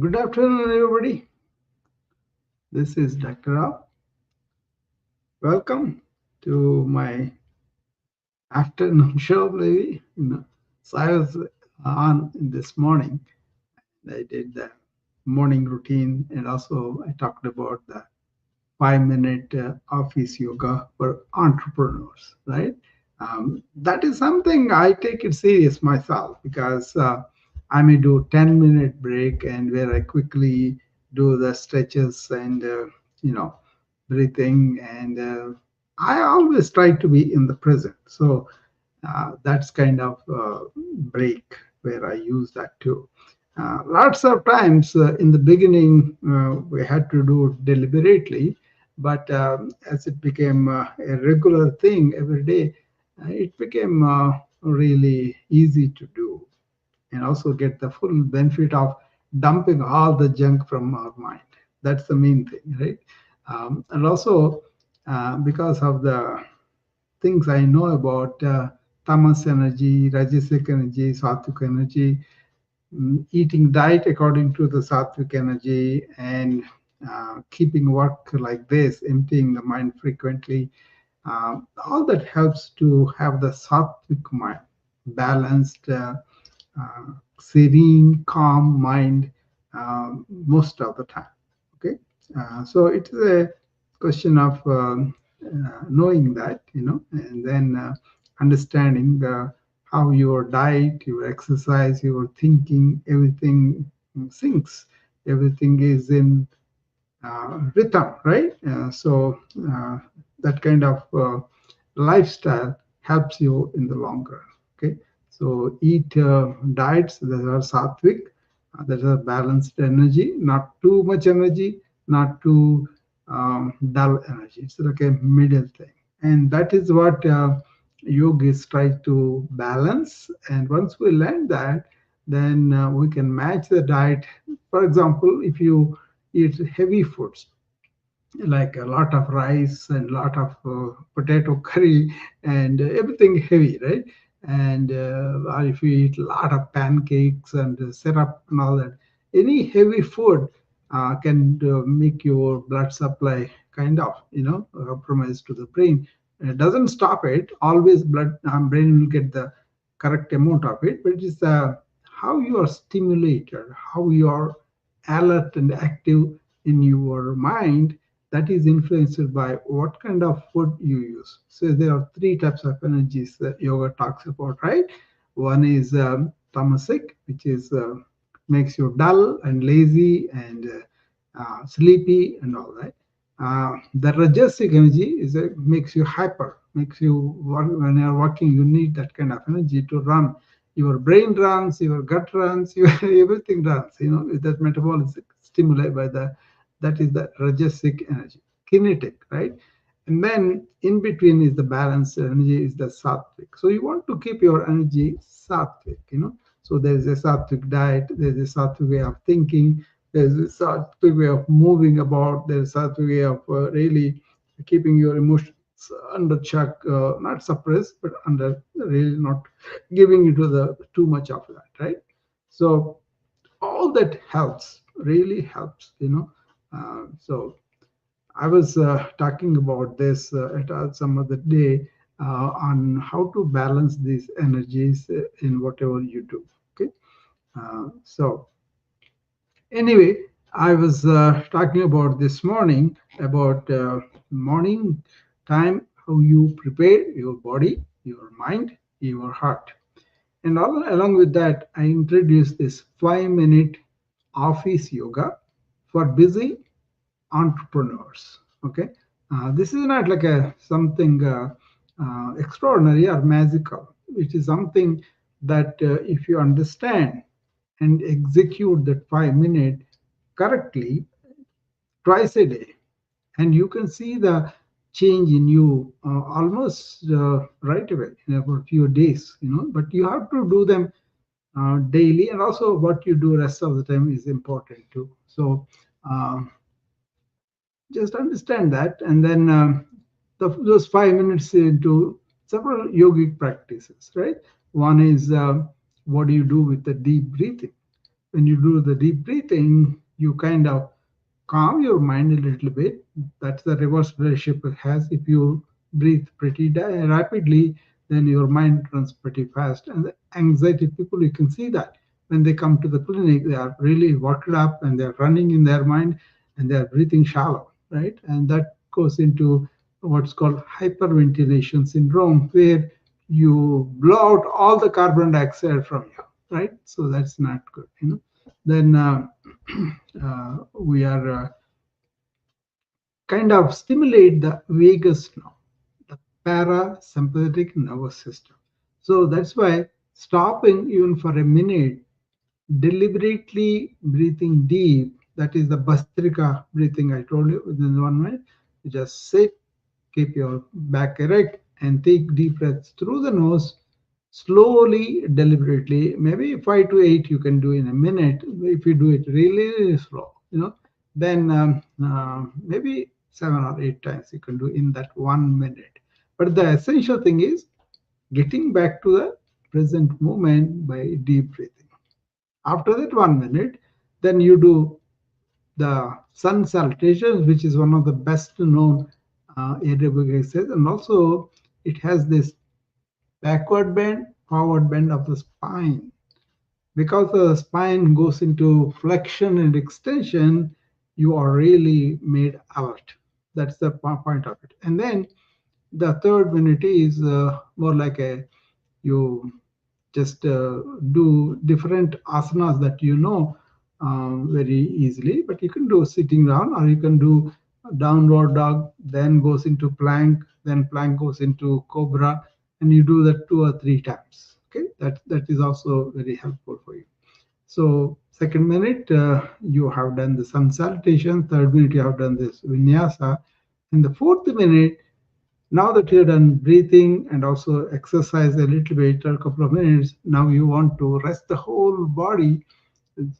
Good afternoon, everybody. This is Dr. Rao. Welcome to my afternoon show, maybe. So I was on this morning. I did the morning routine, and also I talked about the 5 minute office yoga for entrepreneurs, right? That is something I take it serious myself because I may do 10-minute break and where I quickly do the stretches and you know breathing and I always try to be in the present. So that's kind of break where I use that too. Lots of times in the beginning, we had to do it deliberately, but as it became a regular thing every day, it became really easy to do and also get the full benefit of dumping all the junk from our mind. That's the main thing, right? And also, because of the things I know about tamas energy, rajasic energy, sattvic energy, eating diet according to the sattvic energy, and keeping work like this, emptying the mind frequently, all that helps to have the sattvic mind, balanced, uh, serene, calm mind most of the time. Okay, so it is a question of knowing that, and then understanding how your diet, your exercise, your thinking, everything syncs. Everything is in rhythm, right? So that kind of lifestyle helps you in the long run. Okay, so eat diets that are sattvic, that are balanced energy, not too much energy, not too dull energy. It's like a middle thing, and that is what yogis try to balance. And once we learn that, then we can match the diet. For example, if you eat heavy foods like a lot of rice and lot of potato curry and everything heavy, right? And or if you eat a lot of pancakes and syrup and all that, any heavy food can make your blood supply kind of, compromised to the brain. It doesn't stop it. Always blood brain will get the correct amount of it, but it's how you are stimulated, how you are alert and active in your mind, that is influenced by what kind of food you use. So there are three types of energies that yoga talks about, right? One is tamasic, which is makes you dull and lazy and sleepy and all that. The rajasic energy is makes you hyper, makes you when you're working, you need that kind of energy to run. Your brain runs, your gut runs, your everything runs. That metabolism stimulated by the that is the rajasic energy, kinetic, right? And then in between is the balanced energy, is the sattvic. So you want to keep your energy sattvic. So there is a sattvic diet, there's a sattvic way of thinking, there's a sattvic way of moving about, there's a sattvic way of really keeping your emotions under check, not suppressed, but under really not giving into the too much of that, right? So all that helps, really helps. So I was talking about this at some other day on how to balance these energies in whatever you do. Okay, so anyway, I was talking about this morning about morning time, how you prepare your body, your mind, your heart. And along with that, I introduced this 5 minute office yoga for busy entrepreneurs. Okay, this is not like a something extraordinary or magical. It is something that if you understand and execute that 5 minute correctly twice a day, and you can see the change in you almost right away in about a few days. But you have to do them daily, and also what you do rest of the time is important too. So um, just understand that, and then those 5 minutes into several yogic practices, right? One is what do you do with the deep breathing? when you do the deep breathing, you kind of calm your mind a little bit. That's the reverse relationship it has. If you breathe pretty rapidly, then your mind runs pretty fast. And the anxiety people, you can see that when they come to the clinic, they are really worked up and they're running in their mind and they're breathing shallow, right? And that goes into what's called hyperventilation syndrome, where you blow out all the carbon dioxide from you, right? So that's not good, you know. Then we are kind of stimulate the vagus nerve, the parasympathetic nervous system. So that's why stopping even for a minute, deliberately breathing deep, that is the Bastrika breathing I told you within 1 minute. You just sit, keep your back erect, and take deep breaths through the nose, slowly, deliberately. Maybe 5 to 8 you can do in a minute. If you do it really, really slow, then maybe 7 or 8 times you can do in that 1 minute. But the essential thing is getting back to the present moment by deep breathing. After that 1 minute, then you do the sun salutations, which is one of the best known aerobic exercises, and also it has this backward bend, forward bend of the spine. Because the spine goes into flexion and extension, you are really made alert. That's the point of it. And then the third minute is more like a you just do different asanas that very easily. But you can do sitting down, or you can do downward dog, then goes into plank, then plank goes into cobra, and you do that 2 or 3 times. Okay, that is also very helpful for you. So second minute you have done the sun salutation, third minute you have done this vinyasa, in the fourth minute, now that you're done breathing and also exercise a little bit, a couple of minutes, now you want to rest the whole body.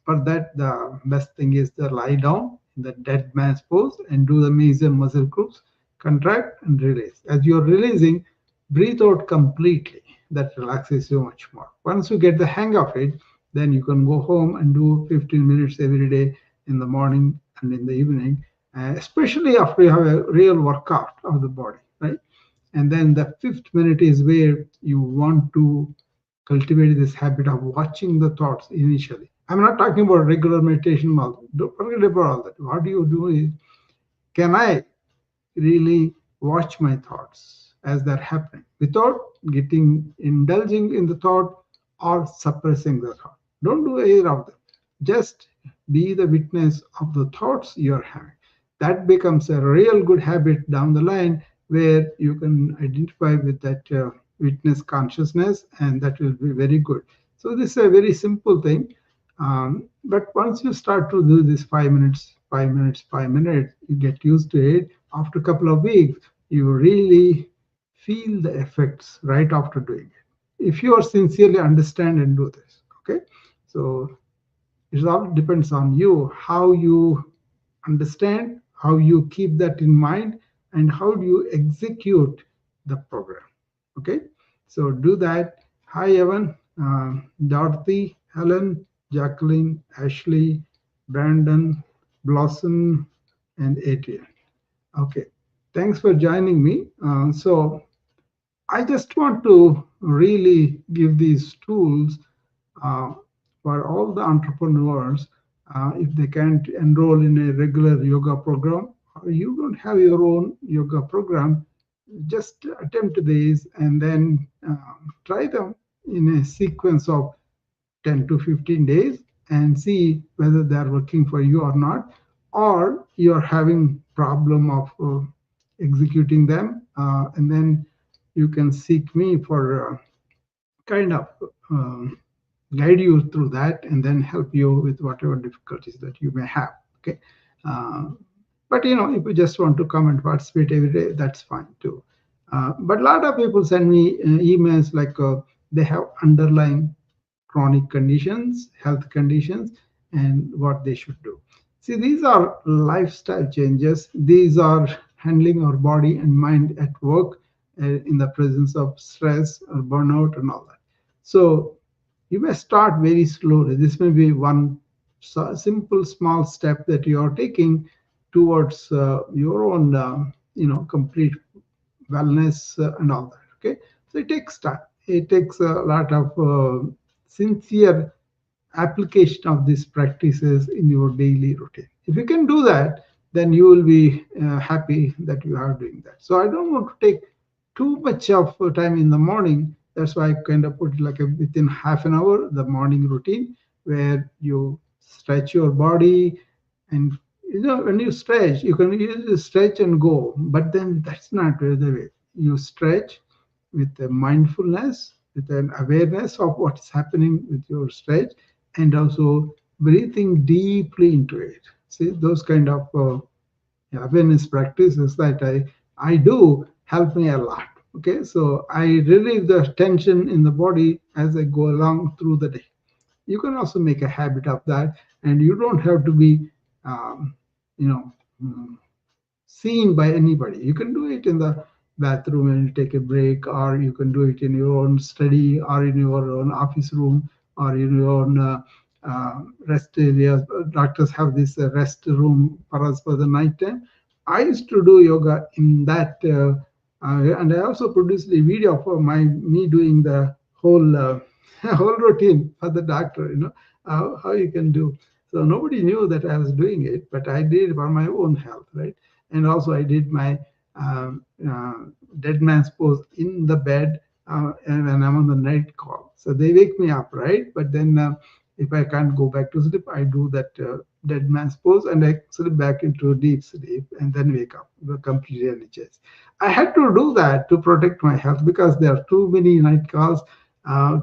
For that, the best thing is to lie down in the dead man's pose and do the major muscle groups, contract and release. As you're releasing, breathe out completely. That relaxes you much more. Once you get the hang of it, then you can go home and do 15 minutes every day in the morning and in the evening, especially after you have a real workout of the body, right? And then the fifth minute is where you want to cultivate this habit of watching the thoughts initially. I'm not talking about regular meditation. Don't forget about all that. What you do is, can I really watch my thoughts as they're happening without getting indulging in the thought or suppressing the thought? Don't do either of them. Just be the witness of the thoughts you're having. That becomes a real good habit down the line, where you can identify with that witness consciousness, and that will be very good. So this is a very simple thing. But once you start to do this 5 minutes, 5 minutes, 5 minutes, you get used to it. After a couple of weeks, you really feel the effects right after doing it. If you are sincerely understand and do this, okay? So it all depends on you, how you understand, how you keep that in mind, and how do you execute the program. Okay, so do that. Hi, Evan, Dorothy, Helen, Jacqueline, Ashley, Brandon, Blossom, and Adrian. Okay, thanks for joining me. So I just want to really give these tools uh, for all the entrepreneurs. If they can't enroll in a regular yoga program, or you don't have your own yoga program, just attempt these and then try them in a sequence of 10 to 15 days and see whether they are working for you or not, or you're having problem of executing them, and then you can seek me for kind of um, guide you through that and then help you with whatever difficulties that you may have. Okay. Uh, but if you just want to come and participate every day, that's fine too. But a lot of people send me emails like they have underlying chronic conditions, health conditions, and what they should do. See, these are lifestyle changes. These are handling our body and mind at work in the presence of stress or burnout and all that. So You may start very slowly. This may be one simple small step that you are taking towards your own, complete wellness and all that. Okay, so it takes time. It takes a lot of sincere application of these practices in your daily routine. If you can do that, then you will be happy that you are doing that. So I don't want to take too much of time in the morning. That's why I kind of put like within half an hour the morning routine where you stretch your body. And when you stretch, you can use stretch and go, but then that's not really the way. You stretch with a mindfulness, with an awareness of what is happening with your stretch, and also breathing deeply into it. See, those kind of awareness practices that I do help me a lot. Okay, so I relieve the tension in the body as I go along through the day. You can also make a habit of that, and you don't have to be, um, you know, mm, seen by anybody. You can do it in the bathroom when you take a break, or you can do it in your own study, or in your own office room, or in your own rest area. Doctors have this rest room for us for the night time. I used to do yoga in that, and I also produced a video for me doing the whole whole routine for the doctor. How you can do. So nobody knew that I was doing it, but I did it for my own health, right? And also I did my dead man's pose in the bed, and when I'm on the night call. So they wake me up, right? But then if I can't go back to sleep, I do that dead man's pose and I slip back into deep sleep and then wake up completely energized. I had to do that to protect my health because there are too many night calls,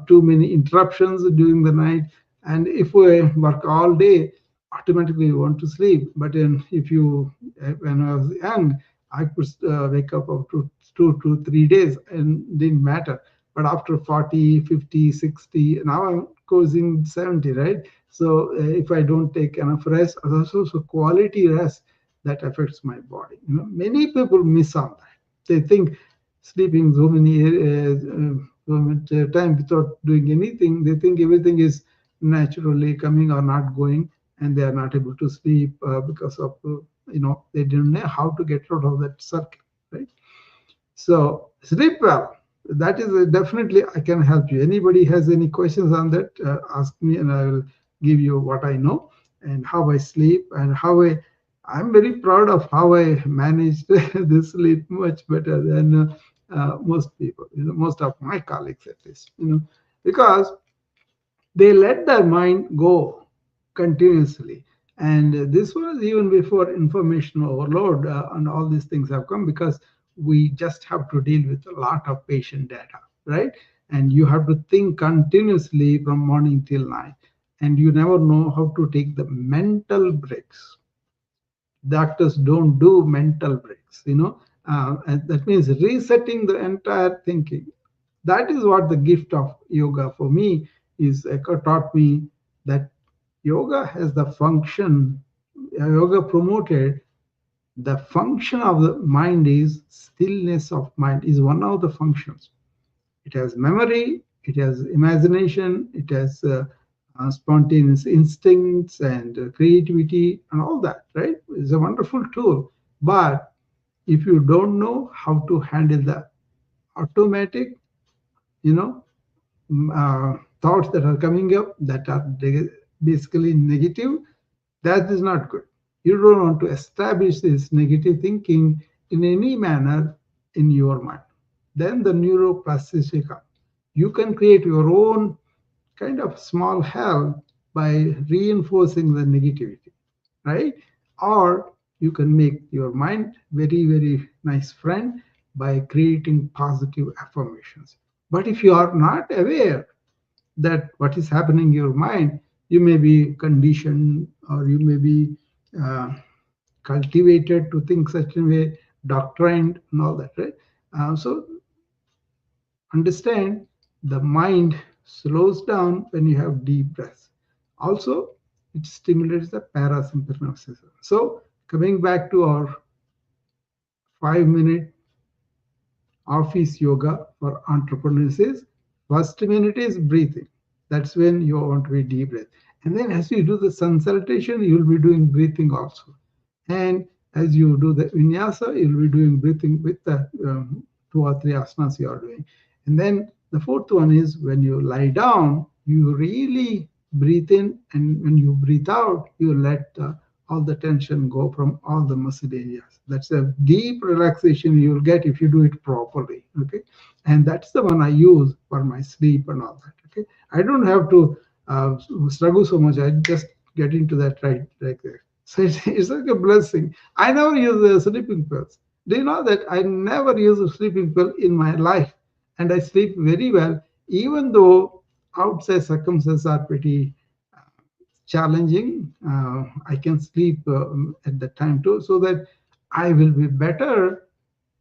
too many interruptions during the night. And if we work all day, automatically you want to sleep. But if you, when I was young, I could wake up up to 2 to 3 days and didn't matter. But after 40, 50, 60, now I'm causing 70, right? So if I don't take enough rest, also so quality rest, that affects my body. Many people miss on that. They think sleeping so much time without doing anything, they think everything is naturally coming or not going, and they are not able to sleep because of they didn't know how to get out of that circle, right? So sleep well. That is definitely I can help you. Anybody has any questions on that? Ask me, and I will give you what I know and how I sleep and how I'm very proud of how I managed this sleep much better than most people. Most of my colleagues at least. Because they let their mind go continuously. And this was even before information overload and all these things have come, because we just have to deal with a lot of patient data, right? And you have to think continuously from morning till night. And you never know how to take the mental breaks. Doctors don't do mental breaks. And that means resetting the entire thinking. That is what the gift of yoga for me is. Eckhart taught me that yoga has the function, yoga promoted the function of the mind is stillness of mind is one of the functions. It has memory, it has imagination, it has spontaneous instincts and creativity and all that, right? It's a wonderful tool. But if you don't know how to handle the automatic, you know, thoughts that are coming up that are basically negative, that is not good. You don't want to establish this negative thinking in any manner in your mind. Then the neuroplasticity comes. You can create your own kind of small hell by reinforcing the negativity, right? Or you can make your mind very, very nice friend by creating positive affirmations. But if you are not aware that what is happening in your mind, you may be conditioned or you may be uh, cultivated to think such a way, doctrined and all that, right? So understand the mind slows down when you have deep breaths. Also, it stimulates the parasympathetic nervous system. So coming back to our 5 minute office yoga for entrepreneurs is first minute is breathing. That's when you want to be deep breath. And then as you do the sun salutation, you'll be doing breathing also. And as you do the vinyasa, you'll be doing breathing with the 2 or 3 asanas you are doing. And then the fourth one is when you lie down, you really breathe in, and when you breathe out, you let all the tension go from all the muscle areas. That's a deep relaxation you'll get if you do it properly. Okay, and that's the one I use for my sleep and all that. Okay, I don't have to struggle so much. I just get into that right there. So it's like a blessing. I never use the sleeping pills. Do you know that I never use a sleeping pill in my life, and I sleep very well, even though outside circumstances are pretty challenging. I can sleep at the time too, so that I will be better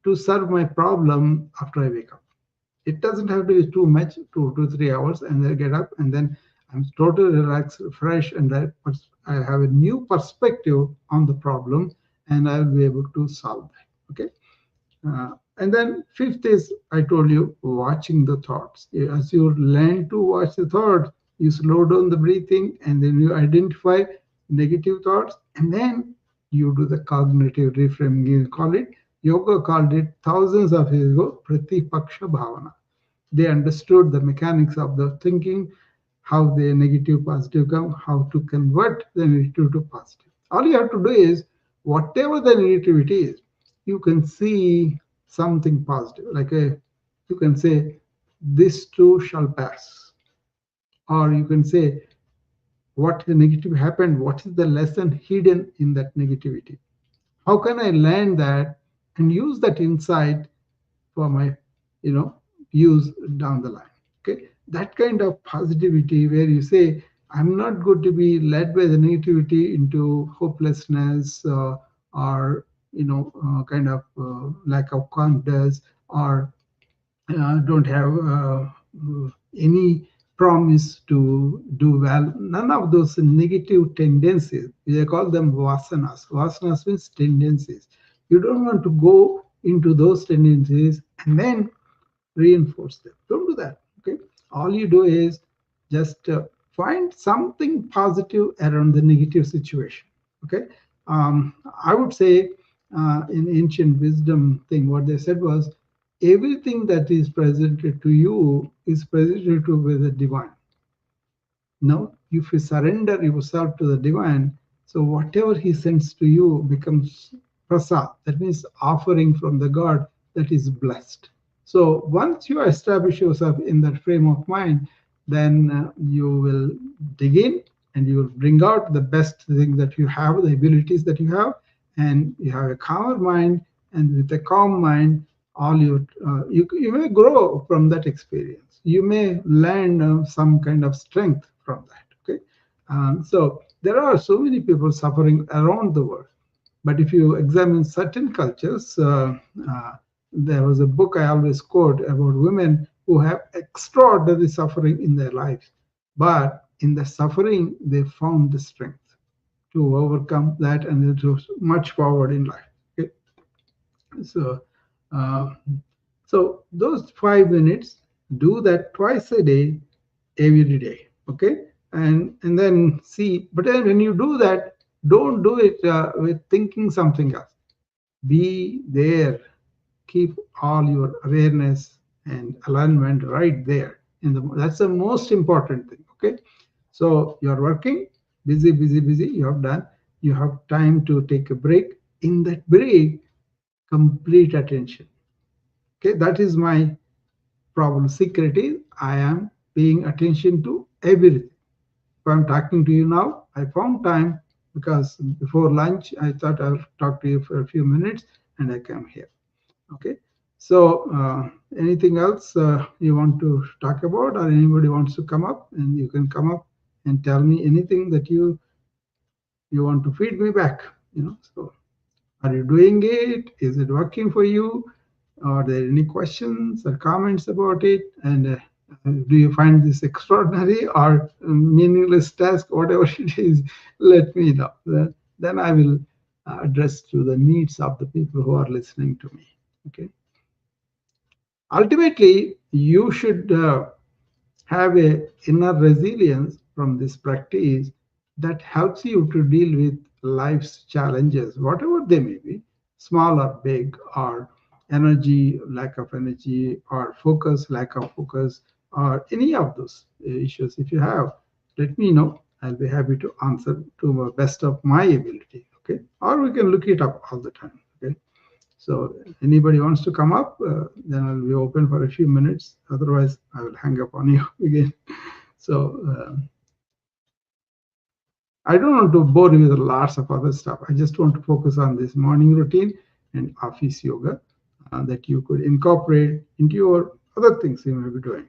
to serve my problem after I wake up. It doesn't have to be too much, 2 to 3 hours, and then get up, and then I'm totally relaxed, fresh, and I have a new perspective on the problem, and I'll be able to solve that. Okay. And then fifth is, I told you, watching the thoughts. As you learn to watch the thoughts, you slow down the breathing, and then you identify negative thoughts, and then you do the cognitive reframing. You call it, yoga called it thousands of years ago, Pratipaksha Bhavana. They understood the mechanics of the thinking, how the negative positive come, how to convert the negative to positive. All you have to do is, whatever the negativity is, you can see something positive. Like you can say, this too shall pass. Or you can say, what the negative happened, what is the lesson hidden in that negativity? How can I learn that and use that insight for my use down the line? Okay, that kind of positivity where you say, I'm not going to be led by the negativity into hopelessness, or kind of lack of confidence, or don't have any promise to do well. None of those negative tendencies. They call them vasanas. Vasanas means tendencies. You don't want to go into those tendencies and then reinforce them. Don't do that. Okay. All you do is just find something positive around the negative situation. Okay. I would say in ancient wisdom thing, what they said was, everything that is presented to you is presented to you with the divine. Now, if you surrender yourself to the divine, so whatever he sends to you becomes prasad. That means offering from the God that is blessed. So once you establish yourself in that frame of mind, then you will dig in and you will bring out the best thing that you have, the abilities that you have, and you have a calmer mind. And with a calm mind, all you may grow from that experience. You may learn some kind of strength from that. Okay, so there are so many people suffering around the world, but if you examine certain cultures, there was a book I always quote about women who have extraordinary suffering in their lives, but in the suffering they found the strength to overcome that and to much forward in life. Okay? So, uh, so those 5 minutes, do that twice a day, every day. Okay, and then see. But then when you do that, don't do it with thinking something else. Be there. Keep all your awareness and alignment right there. That's the most important thing. Okay, so you're working, busy, busy, busy. You have done. You have time to take a break. In that break, complete attention. Okay, that is my problem. Secret is, I am paying attention to everything. If I'm talking to you now, I found time because before lunch I thought I'll talk to you for a few minutes, and I come here. Okay. So anything else you want to talk about, or anybody wants to come up, and you can come up and tell me anything that you want to feed me back. So are you doing it? Is it working for you? Are there any questions or comments about it? And do you find this extraordinary or meaningless task? Whatever it is, let me know. Then I will address to the needs of the people who are listening to me. Okay. Ultimately, you should have a inner resilience from this practice that helps you to deal with life's challenges, whatever they may be, small or big, or energy, lack of energy, or focus, lack of focus, or any of those issues. If you have, let me know. I'll be happy to answer to the best of my ability. Okay, or we can look it up all the time. Okay. So anybody wants to come up, then I'll be open for a few minutes. Otherwise, I will hang up on you again. So I don't want to bore you with lots of other stuff. I just want to focus on this morning routine and office yoga that you could incorporate into your other things you may be doing.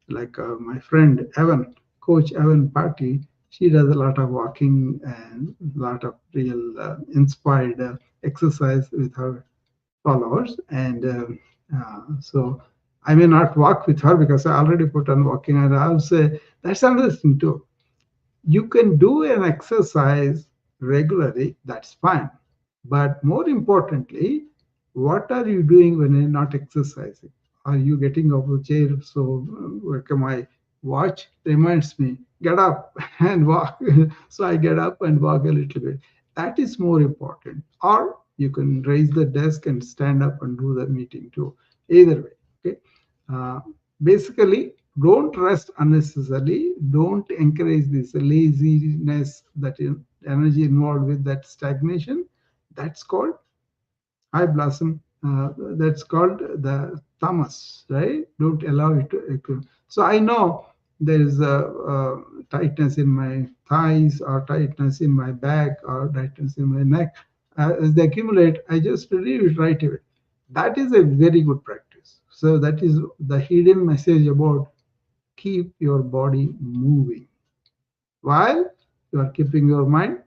Like my friend Evan, Coach Evan Party, she does a lot of walking and a lot of real inspired exercise with her followers. And so I may not walk with her because I already put on walking. And I'll say that's another thing too. You can do an exercise regularly, that's fine. But more importantly, what are you doing when you're not exercising? Are you getting off the chair? So, my watch reminds me, get up and walk. So I get up and walk a little bit. That is more important. Or you can raise the desk and stand up and do the meeting too. Either way. Okay. Uh, Basically, don't rest unnecessarily. Don't encourage this laziness, that energy involved with that stagnation. That's called high blossom. That's called the tamas, right? Don't allow it to. So I know there is a tightness in my thighs, or tightness in my back, or tightness in my neck. As they accumulate, I just relieve it right away. That is a very good practice. So that is the hidden message about keep your body moving while you are keeping your mind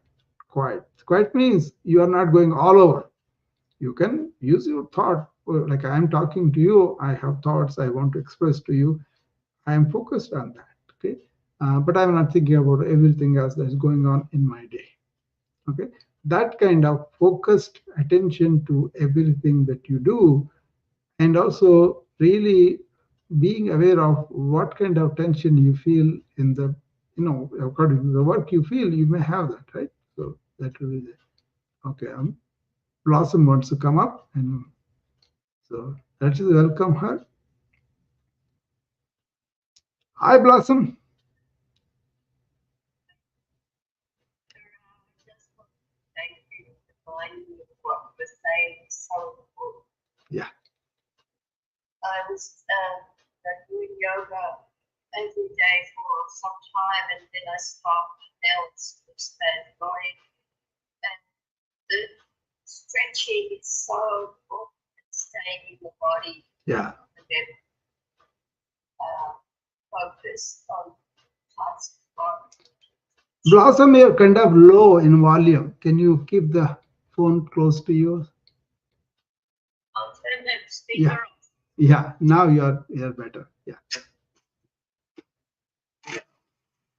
quiet. Quiet means you are not going all over. You can use your thought, like I am talking to you, I have thoughts I want to express to you. I am focused on that. Okay. But I'm not thinking about everything else that's going on in my day. Okay. That kind of focused attention to everything that you do, and also really being aware of what kind of tension you feel in the, according to the work you feel, you may have that, right? So that will be there. Okay. Blossom wants to come up, and so that is welcome her. Hi, Blossom. Thank you for reminding me of what you were saying so important. Yeah. I was doing yoga every day for some time, and then I stopped. Now it's bad going, and the stretching is so important, staying in the body. Yeah. And then focus on parts of the body. Blossom, you're kind of low in volume. Can you keep the phone close to you? I'll turn that speaker Yeah. off. Yeah. Now you're better. Yeah.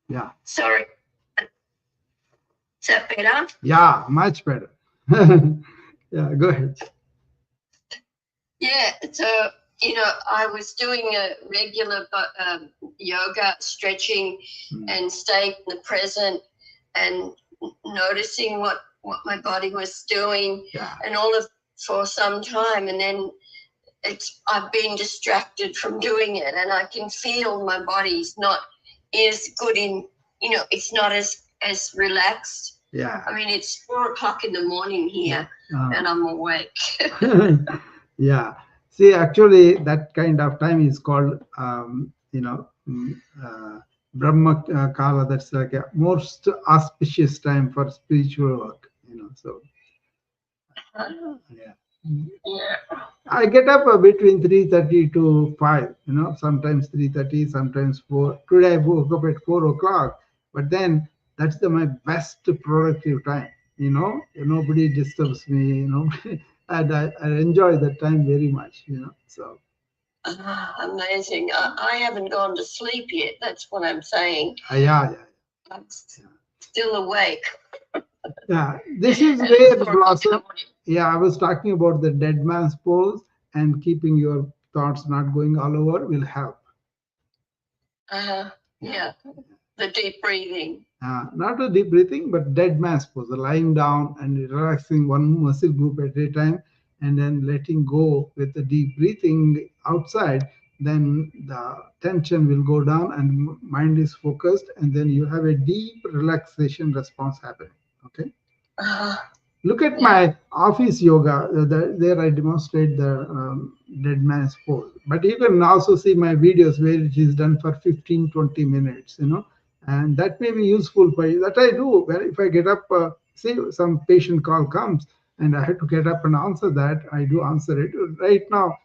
Yeah. Sorry. Is that better? Yeah, much better. Yeah, go ahead. Yeah, so I was doing a regular yoga, stretching, and staying in the present, and noticing what my body was doing, and all of for some time, and then I've been distracted from doing it, and I can feel my body's not as good in, it's not as relaxed. Yeah. I mean, it's 4 o'clock in the morning here, and I'm awake. Yeah. See, actually, that kind of time is called, Brahma Kala. That's like a most auspicious time for spiritual work. So yeah. Yeah. I get up between 3:30 to 5. Sometimes 3:30, sometimes 4. Today I woke up at 4 o'clock, but then that's my best productive time. Nobody disturbs me. And I enjoy that time very much. So. Amazing. I haven't gone to sleep yet. That's what I'm saying. Yeah. I'm still awake. Yeah, this is where Blossom. Yeah, I was talking about the dead man's pose, and keeping your thoughts not going all over will help. Yeah. The deep breathing. Not a deep breathing, but dead man's pose, lying down and relaxing one muscle group at a time, and then letting go with the deep breathing outside. Then the tension will go down and mind is focused, and then you have a deep relaxation response happening. Okay. Uh, Look at yeah. my office yoga. There I demonstrate the dead man's pose. But you can also see my videos where it is done for 15, 20 minutes, and that may be useful for you. That I do. Where if I get up, say some patient call comes and I have to get up and answer that, I do answer it. Right now,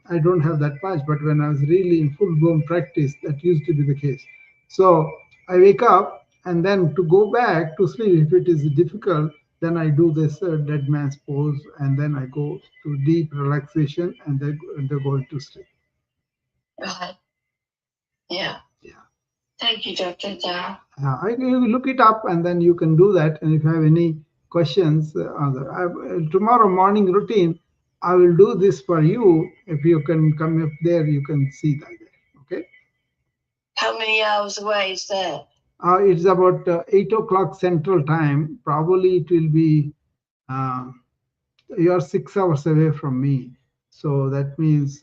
I don't have that much, but when I was really in full blown practice, that used to be the case. So I wake up and then to go back to sleep, if it is difficult, then I do this dead man's pose, and then I go to deep relaxation, and then go into sleep. Right. Yeah. Yeah. Thank you, Dr. Rao. You look it up, and then you can do that. And if you have any questions, tomorrow morning routine, I will do this for you. If you can come up there, you can see that there. Okay. How many hours away is that? It's about 8 o'clock Central Time. Probably it will be. Uh, you're 6 hours away from me, so that means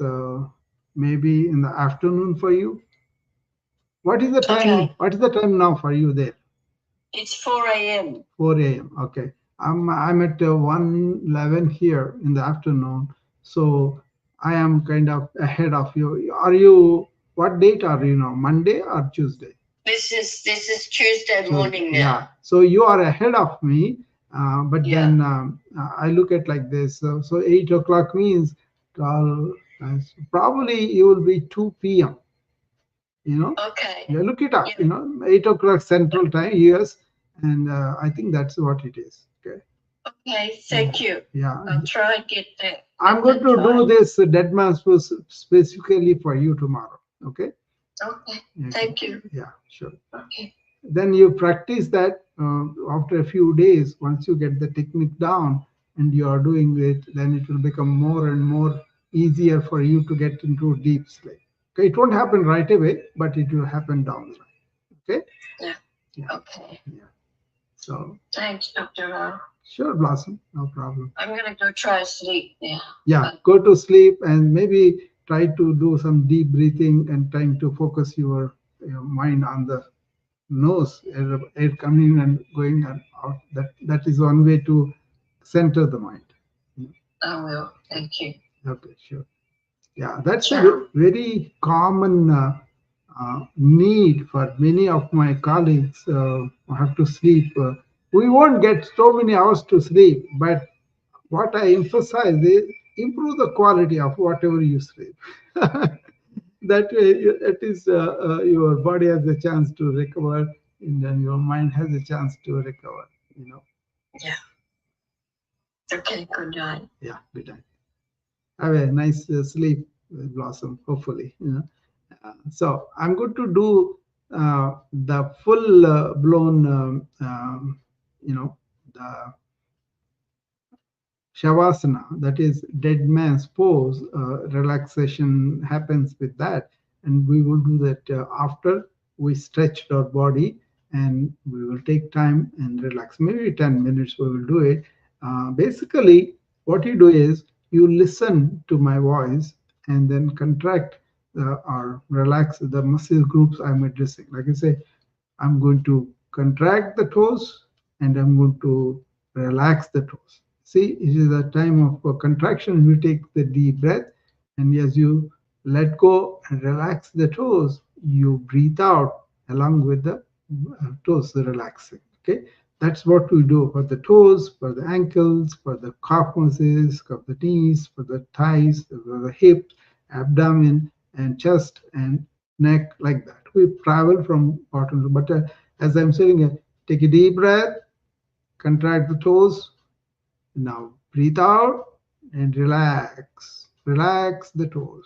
maybe in the afternoon for you. What is the time? Okay. What is the time now for you there? It's 4 a.m. 4 a.m. Okay. I'm at 1:11 here in the afternoon, so I am kind of ahead of you. Are you? What date are you now? Monday or Tuesday? This is Tuesday morning now. Yeah. So you are ahead of me, but Yeah. then I look at like this. So 8 o'clock means probably you will be 2 p.m. Okay. Yeah, look it up. Yeah. 8 o'clock Central Time, US, and I think that's what it is. Okay. Okay. Thank you. Yeah. I'll try and get there. I'm going to do this dead man's pose specifically for you tomorrow. Okay. Okay. Thank you. Yeah, sure. Okay. Then you practice that after a few days. Once you get the technique down and you are doing it, then it will become more and more easier for you to get into deep sleep. Okay, it won't happen right away, but it will happen down the line. Okay. Yeah. Yeah. Okay. Yeah. So thanks, Dr. Rao. Sure, Blossom, no problem. I'm gonna go try to sleep now. Yeah, go to sleep and maybe try to do some deep breathing and trying to focus your mind on the nose, air coming in and going and out. That is one way to center the mind. I will. Thank you. Okay, sure. Yeah, that's Sure. a very common need for many of my colleagues who have to sleep. We won't get so many hours to sleep, but what I emphasize is improve the quality of whatever you sleep. That way, at least your body has a chance to recover, and then your mind has a chance to recover. Yeah. Okay. Good night. Yeah, good night. Have a nice sleep, Blossom. Hopefully. So I'm going to do the full blown, the Shavasana, that is dead man's pose. Relaxation happens with that, and we will do that after we stretched our body, and we will take time and relax. Maybe 10 minutes we will do it. Basically, what you do is you listen to my voice and then contract or relax the muscle groups I'm addressing. Like I say, I'm going to contract the toes and I'm going to relax the toes. See, it is a time of contraction. You take the deep breath, and as you let go and relax the toes, you breathe out along with the toes relaxing. Okay, that's what we do for the toes, for the ankles, for the calf muscles, for the knees, for the thighs, for the hip, abdomen, and chest and neck, like that. We travel from bottom to, but as I'm saying, take a deep breath, contract the toes. Now breathe out and relax. Relax the toes.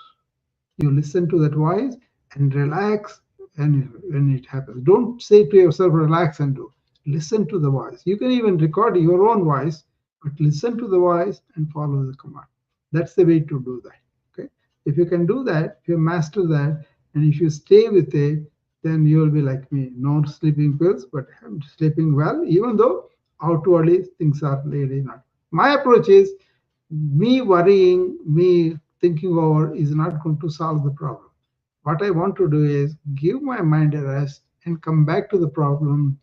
You listen to that voice and relax when it happens. Don't say to yourself, relax and do. Listen to the voice. You can even record your own voice, but listen to the voice and follow the command. That's the way to do that. Okay. If you can do that, if you master that, And if you stay with it, then you will be like me, no sleeping pills, but I'm sleeping well, even though outwardly things are really not. My approach is me worrying, me thinking over is not going to solve the problem. What I want to do is give my mind a rest and come back to the problem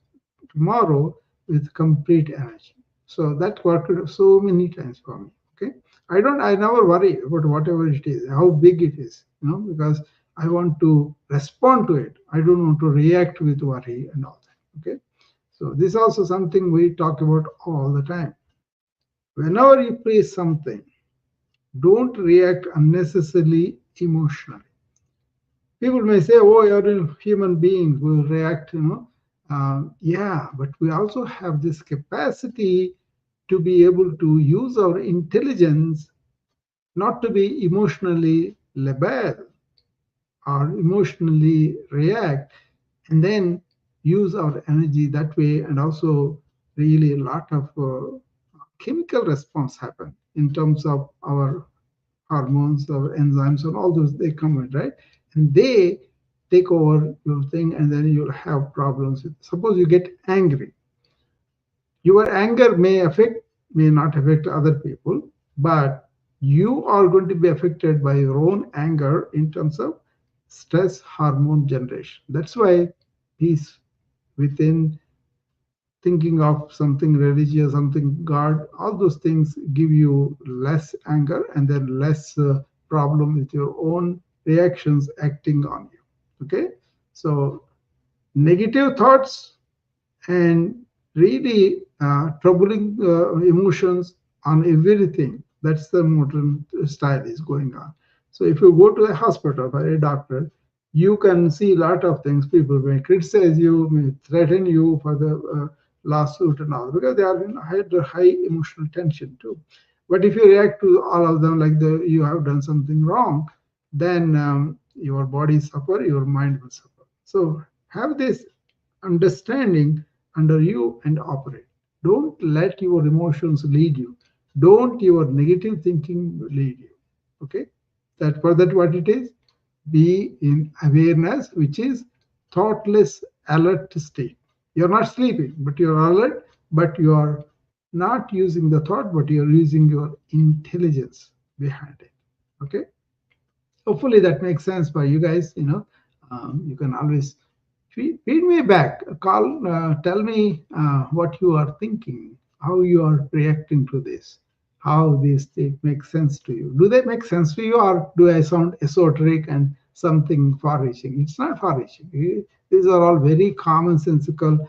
tomorrow with complete energy. So that worked so many times for me. Okay. I never worry about whatever it is, how big it is, because I want to respond to it. I don't want to react with worry and all that. Okay. So this is also something we talk about all the time. Whenever you face something, don't react unnecessarily emotionally. People may say, "Oh, you're human beings will react," yeah, but we also have this capacity to be able to use our intelligence, not to be emotionally labile or emotionally react, and then use our energy that way. And also, really, a lot of chemical response happen in terms of our hormones or enzymes and all those, they come in, right? And they take over your thing, and then you'll have problems. Suppose you get angry. Your anger may not affect other people, but you are going to be affected by your own anger in terms of stress hormone generation. That's why peace within, thinking of something religious, something God, all those things give you less anger and then less problem with your own reactions acting on you. Okay, so negative thoughts and really troubling emotions on everything. That's the modern style is going on. So if you go to a hospital for a doctor, you can see a lot of things. People may criticize you, may threaten you for the lawsuit and all, because they are in high emotional tension too. But if you react to all of them like you have done something wrong, then your body suffer, your mind will suffer. So have this understanding under you and operate. Don't let your emotions lead you. Don't your negative thinking lead you. Okay? That for that what it is? Be in awareness, which is thoughtless alert state. You're not sleeping, but you're alert, but you are not using the thought, but you're using your intelligence behind it. Okay? Hopefully that makes sense for you guys. You can always feed me back, call, tell me what you are thinking, how you are reacting to this, how these things make sense to you. Do they make sense to you, or do I sound esoteric and something far-reaching? It's not far-reaching. These are all very commonsensical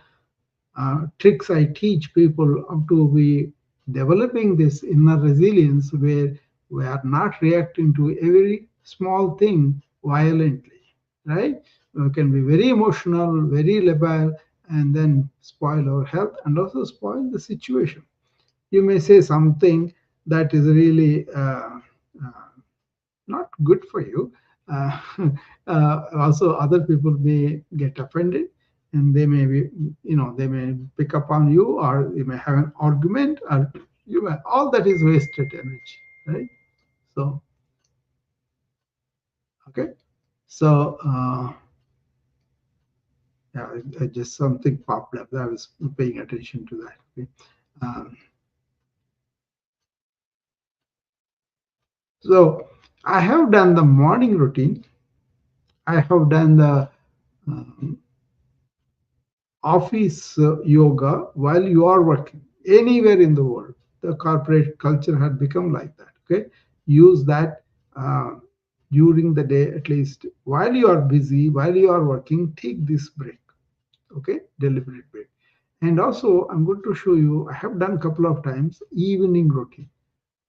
tricks I teach people how to be developing this inner resilience, where we are not reacting to every small thing violently, right? We can be very emotional, very labile, and then spoil our health and also spoil the situation. You may say something that is really not good for you. Uh, Also, other people may get offended, and they may be, they may pick up on you, or you may have an argument, or all that is wasted energy, right? So, okay. So, yeah, just something popped up. I was paying attention to that. Okay? Um, so, I have done the morning routine. I have done the um, office yoga while you are working anywhere in the world. The corporate culture had become like that. Okay, use that during the day, at least while you are busy, while you are working. Take this break. Okay, deliberate break. And also, I'm going to show you. I have done a couple of times evening routine.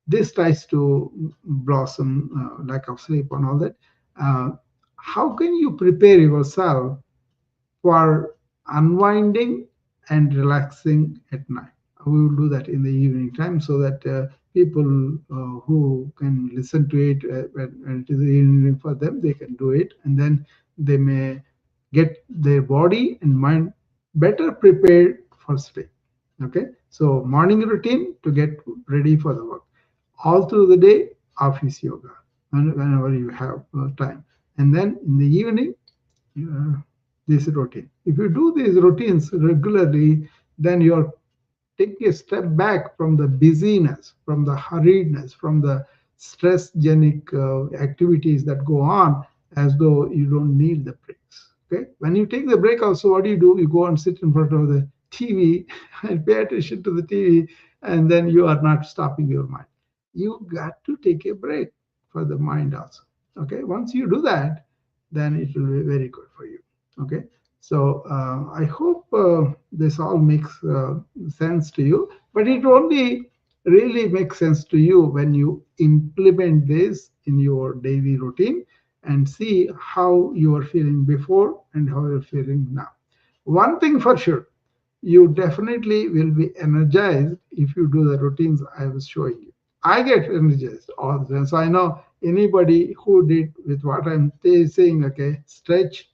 This tries to blossom lack of sleep and all that. Uh, how can you prepare yourself for unwinding and relaxing at night? We will do that in the evening time, so that people who can listen to it when it is evening for them, they can do it, and then they may get their body and mind better prepared for sleep. Okay, so morning routine to get ready for the work. All through the day, office yoga, whenever you have time. And then in the evening, this routine. If you do these routines regularly, then you're take a step back from the busyness, from the hurriedness, from the stress-genic activities that go on as though you don't need the breaks. Okay. When you take the break, also, what do? You go and sit in front of the TV and pay attention to the TV, and then you are not stopping your mind. You got to take a break for the mind also. Okay. Once you do that, then it will be very good for you. Okay. So I hope this all makes sense to you, but it only really makes sense to you when you implement this in your daily routine and see how you are feeling before and how you're feeling now. One thing for sure, you definitely will be energized if you do the routines I was showing you. I get energized all the time. So I know anybody who did with what I'm saying, okay, stretch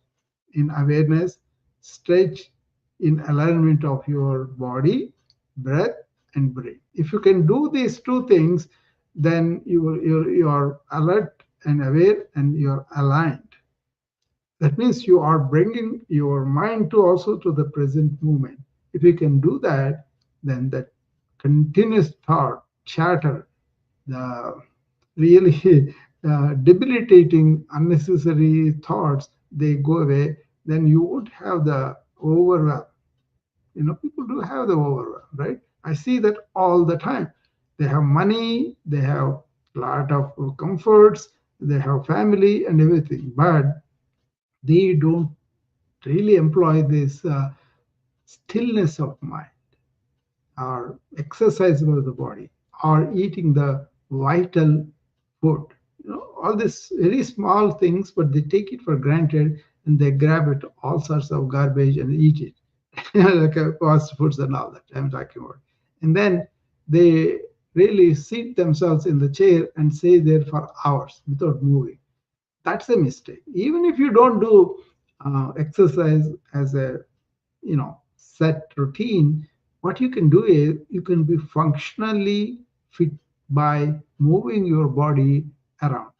in awareness, stretch in alignment of your body, breath, and brain. If you can do these two things, then you're alert and aware and you're aligned. That means you are bringing your mind to also to the present moment. If you can do that, then that continuous thought, chatter, the really debilitating, unnecessary thoughts, they go away. Then you won't have the overwhelm. People do have the overwhelm, right? I see that all the time. They have money, they have a lot of comforts, they have family and everything, but they don't really employ this stillness of mind or exercise of the body or eating the vital food. All these very small things, but they take it for granted and they grab it all sorts of garbage and eat it. Like fast foods and all that I'm talking about. And then they really seat themselves in the chair and stay there for hours without moving. That's a mistake. Even if you don't do exercise as a set routine, what you can do is you can be functionally fit by moving your body around.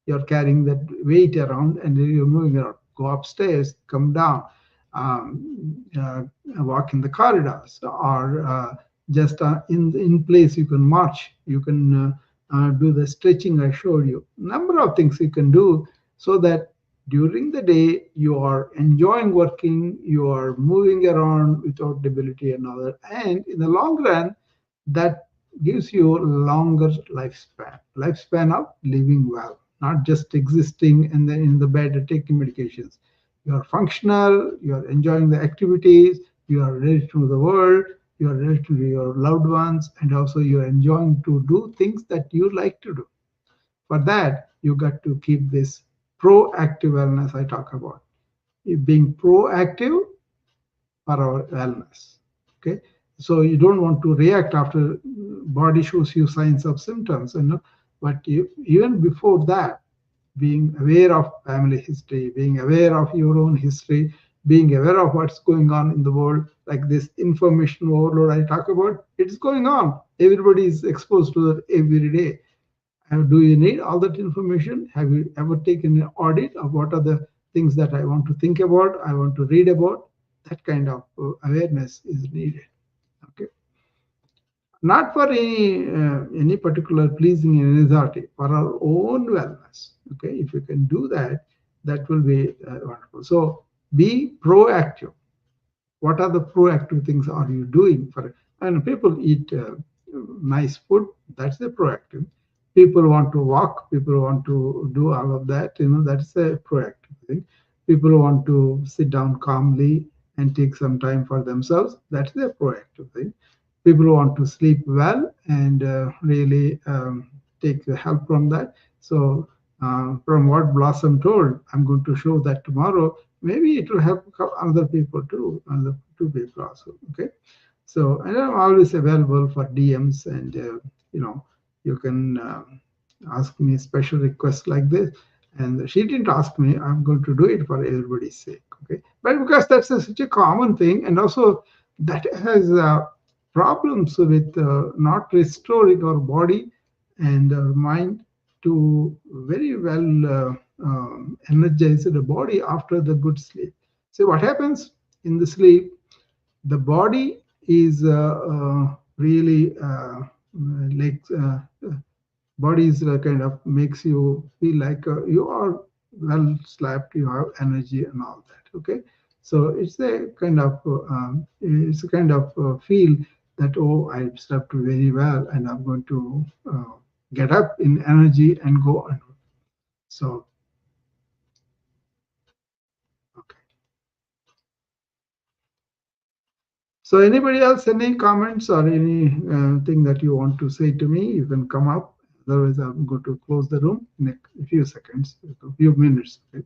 You're carrying that weight around and then you're moving around. Go upstairs, come down, walk in the corridors, or just in place you can march. You can do the stretching I showed you. Number of things you can do so that during the day you are enjoying working, you are moving around without debility and all that, and in the long run that gives you longer lifespan of living well, not just existing and then in the bed taking medications. You are functional, you are enjoying the activities, you are related to the world, you are related to your loved ones, and also you are enjoying to do things that you like to do. For that, you got to keep this proactive wellness I talk about. Being proactive for our wellness. Okay, so you don't want to react after body shows you signs of symptoms, but even before that, being aware of family history, being aware of your own history, being aware of what's going on in the world, like this information overload I talk about, it's going on. Everybody is exposed to that every day. Do you need all that information? Have you ever taken an audit of what are the things that I want to think about, I want to read about? That kind of awareness is needed. Okay, not for any particular pleasing in authority, for our own wellness. Okay, if you can do that, that will be wonderful. So be proactive. What are the proactive things are you doing for it? And people eat nice food, that's the proactive. People want to walk, people want to do all of that, that's a proactive thing. People want to sit down calmly and take some time for themselves, that's the proactive thing. People want to sleep well and really take help from that. So from what Blossom told, I'm going to show that tomorrow. Maybe it will help other people too, other two people also. Okay, so and I'm always available for DMs, and you can ask me special requests like this. And she didn't ask me. I'm going to do it for everybody's sake. Okay, but because that's such a common thing, and also that has problems with not restoring our body and our mind to very well energized body after the good sleep. So what happens in the sleep? The body is really like body is kind of makes you feel like you are well slept, you have energy and all that. Okay, so it's a kind of feel that, oh, I slept very well and I'm going to get up in energy and go on. So okay. So anybody else, any comments or any thing that you want to say to me, you can come up. Otherwise, I'm going to close the room in a few seconds, a few minutes. Okay?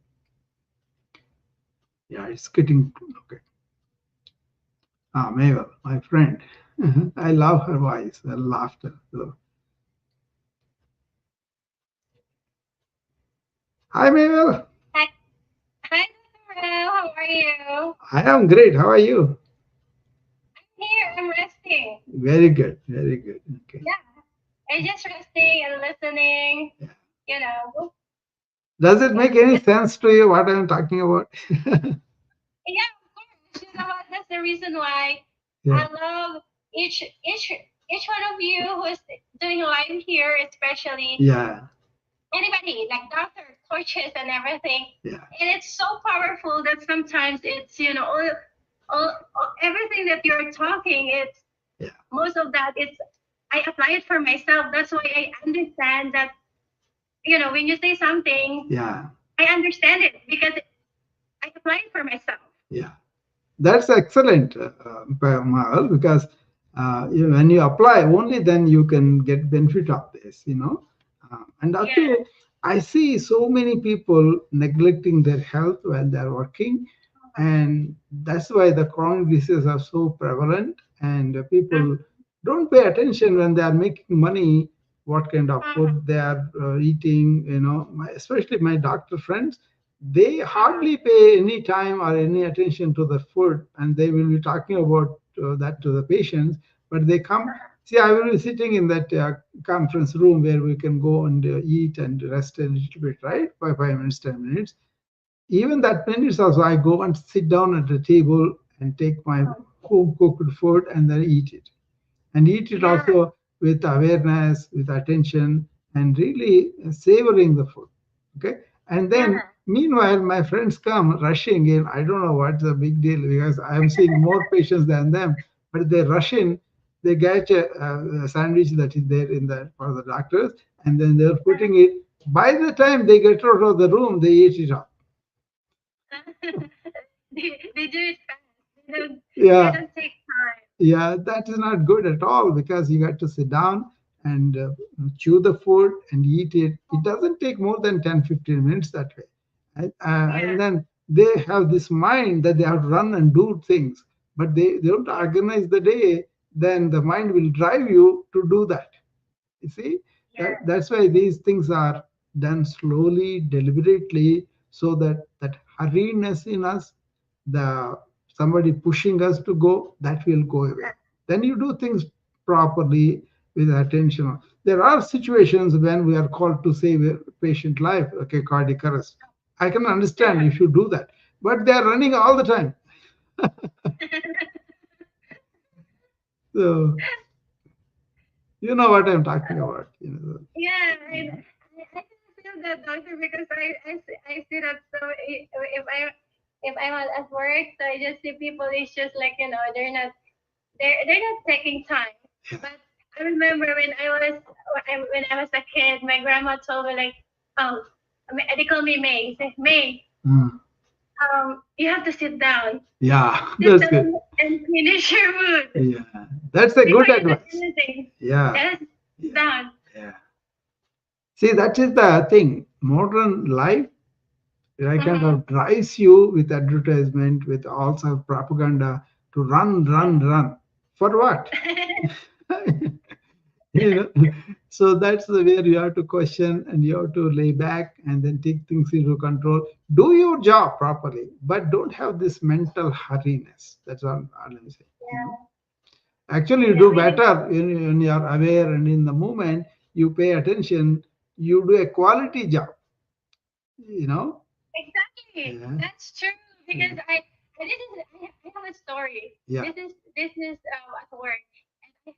Yeah, it's getting okay. Ah, Mabel, my friend. I love her voice, her laughter. So, hi, Mabel. Hi, hi, Dr. Rao. How are you? I am great. How are you? Here, I'm resting. Very good. Very good. Okay. Yeah, I'm just resting and listening. Yeah. You know, Does it yeah, make any sense to you what I'm talking about? yeah, of course. You know what? That's the reason why Yeah. I love each one of you who is doing live here, especially Yeah. anybody like doctor, coaches, and everything. Yeah. And it's so powerful that sometimes it's all everything that you're talking. It's Yeah. most of that. It's I apply it for myself. That's why I understand that when you say something, Yeah. I understand it because I apply it for myself. Yeah. That's excellent, Mahal, because when you apply, only then you can get benefit of this. And Yeah. also, I see so many people neglecting their health when they're working, and that's why the chronic diseases are so prevalent, and people Mhm. don't pay attention when they are making money, what kind of Mhm. food they are eating. Especially my doctor friends, they Mhm. hardly pay any time or any attention to the food, and they will be talking about that to the patients. But they come, see, I will be sitting in that conference room where we can go and eat and rest a little bit, right? By 5 minutes, 10 minutes. Even that minutes also, I go and sit down at the table and take my home cooked food and then eat it, and eat it Yeah. also with awareness, with attention, and really savoring the food. Okay. And then, Yeah. meanwhile, my friends come rushing in. I don't know what's the big deal because I am seeing more patients than them, but they rush in. They get a sandwich that is there in the for the doctors, and then they're putting it. By the time they get out of the room, they eat it up. They do it fast. They Yeah. don't take time. Yeah, that is not good at all because you got to sit down and chew the food and eat it. It doesn't take more than 10-15 minutes that way. And Yeah. then they have this mind that they have to run and do things, but they don't Yeah. organize the day, then the mind will drive you to do that. You see, Yeah. that's why these things are done slowly, deliberately, so that that hurriness in us, the somebody pushing us to go, that will go away. Then you do things properly with attention. There are situations when we are called to save a patient life, okay, cardiac arrest. I can understand if you do that, but they are running all the time. So you know what I'm talking about. Yeah, Yeah. I can feel that, doctor, because I see that. So if I'm at work, so I just see people. It's just like they're not taking time. But I remember when I was a kid, my grandma told me like, oh, they call me May. Say, May, Mm. you have to sit down, Yeah, sit that's good. down and finish your food Yeah, that's a before good you do advice. anything. Yeah, Yes, sit yeah, down. yeah. See, that is the thing. Modern life, I kind Mm-hmm. of drives you with advertisement, with also propaganda to run, run, run. For what? you know. So that's the where you have to question and you have to lay back and then take things into control. Do your job properly, but don't have this mental hurriness. That's all I'm saying. Yeah, Actually, you yeah, do we need. better when you are aware and in the moment you pay attention. You do a quality job. you know. Exactly. Yeah, That's true. yeah, Because I have a story. yeah. This is at work. And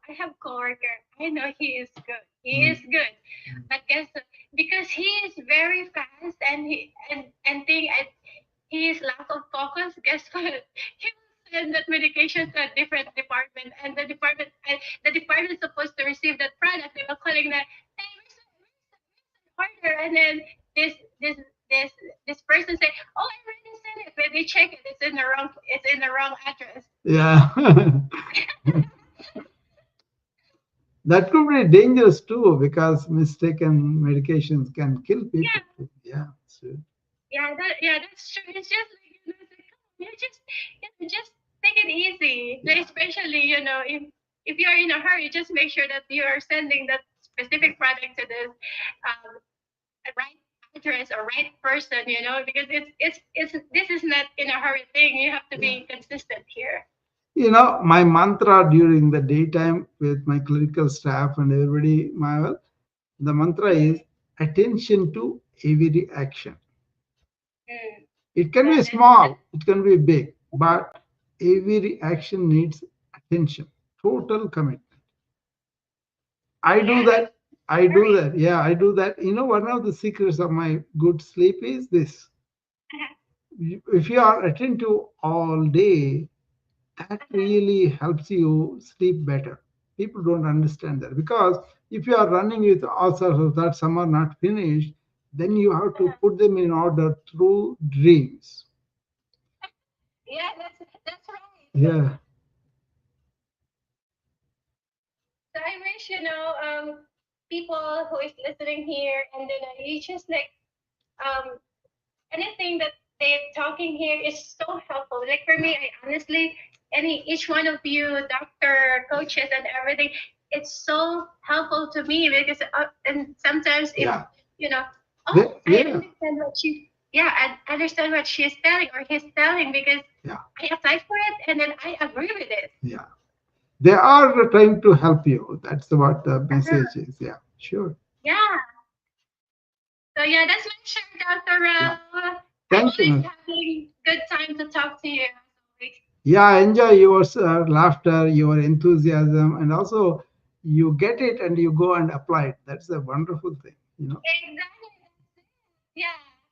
I have coworker. I know he is good. He is Mm, good. mm. But guess what? Because he is very fast and he is lack of focus. Guess what? He will send that medication to a different department, and the department is supposed to receive that product. They will calling that, hey, where's the order? And then this this this this person say, oh, I already sent it. When they check it, it's in the wrong address. Yeah. That could be dangerous too because mistaken medications can kill people Yeah, too. Yeah, so, that's true. It's just like, it's like, come on, just take it easy. Like, yeah, especially, if you're in a hurry, just make sure that you are sending that specific product to the right address or right person. Because it's this is not in a hurry thing. You have to yeah. be consistent here. My mantra during the daytime with my clinical staff and everybody, the mantra is attention to every action. Mm. It can Yeah, be that's small, it can be big, but every action needs attention, total commitment. I do yeah, that. I do very. that. Yeah, I do that. One of the secrets of my good sleep is this. If you are attentive all day, that really helps you sleep better. People don't understand that because if you are running with all sorts of that, some are not finished, then you have to put them in order through dreams. Yeah, that's right. Yeah, So I wish, people who is listening here, and then you just like, um anything that they're talking here is so helpful. Like for yeah, me, I honestly, each one of you, doctor, coaches, and everything, it's so helpful to me because, and sometimes if yeah, you know, oh, I yeah, understand what yeah, I understand what she's telling or he's telling because yeah, I applied for it and then I agree with it. yeah. They are trying to help you. That's what the Uh-huh. message is. Yeah, sure. Yeah. So yeah, that's my share, Dr. Yeah, Rao. I'm thank always you. having good time to talk to you. Yeah, I enjoy your laughter, your enthusiasm, and also you get it and you go and apply it. That's a wonderful thing. Exactly. Yeah.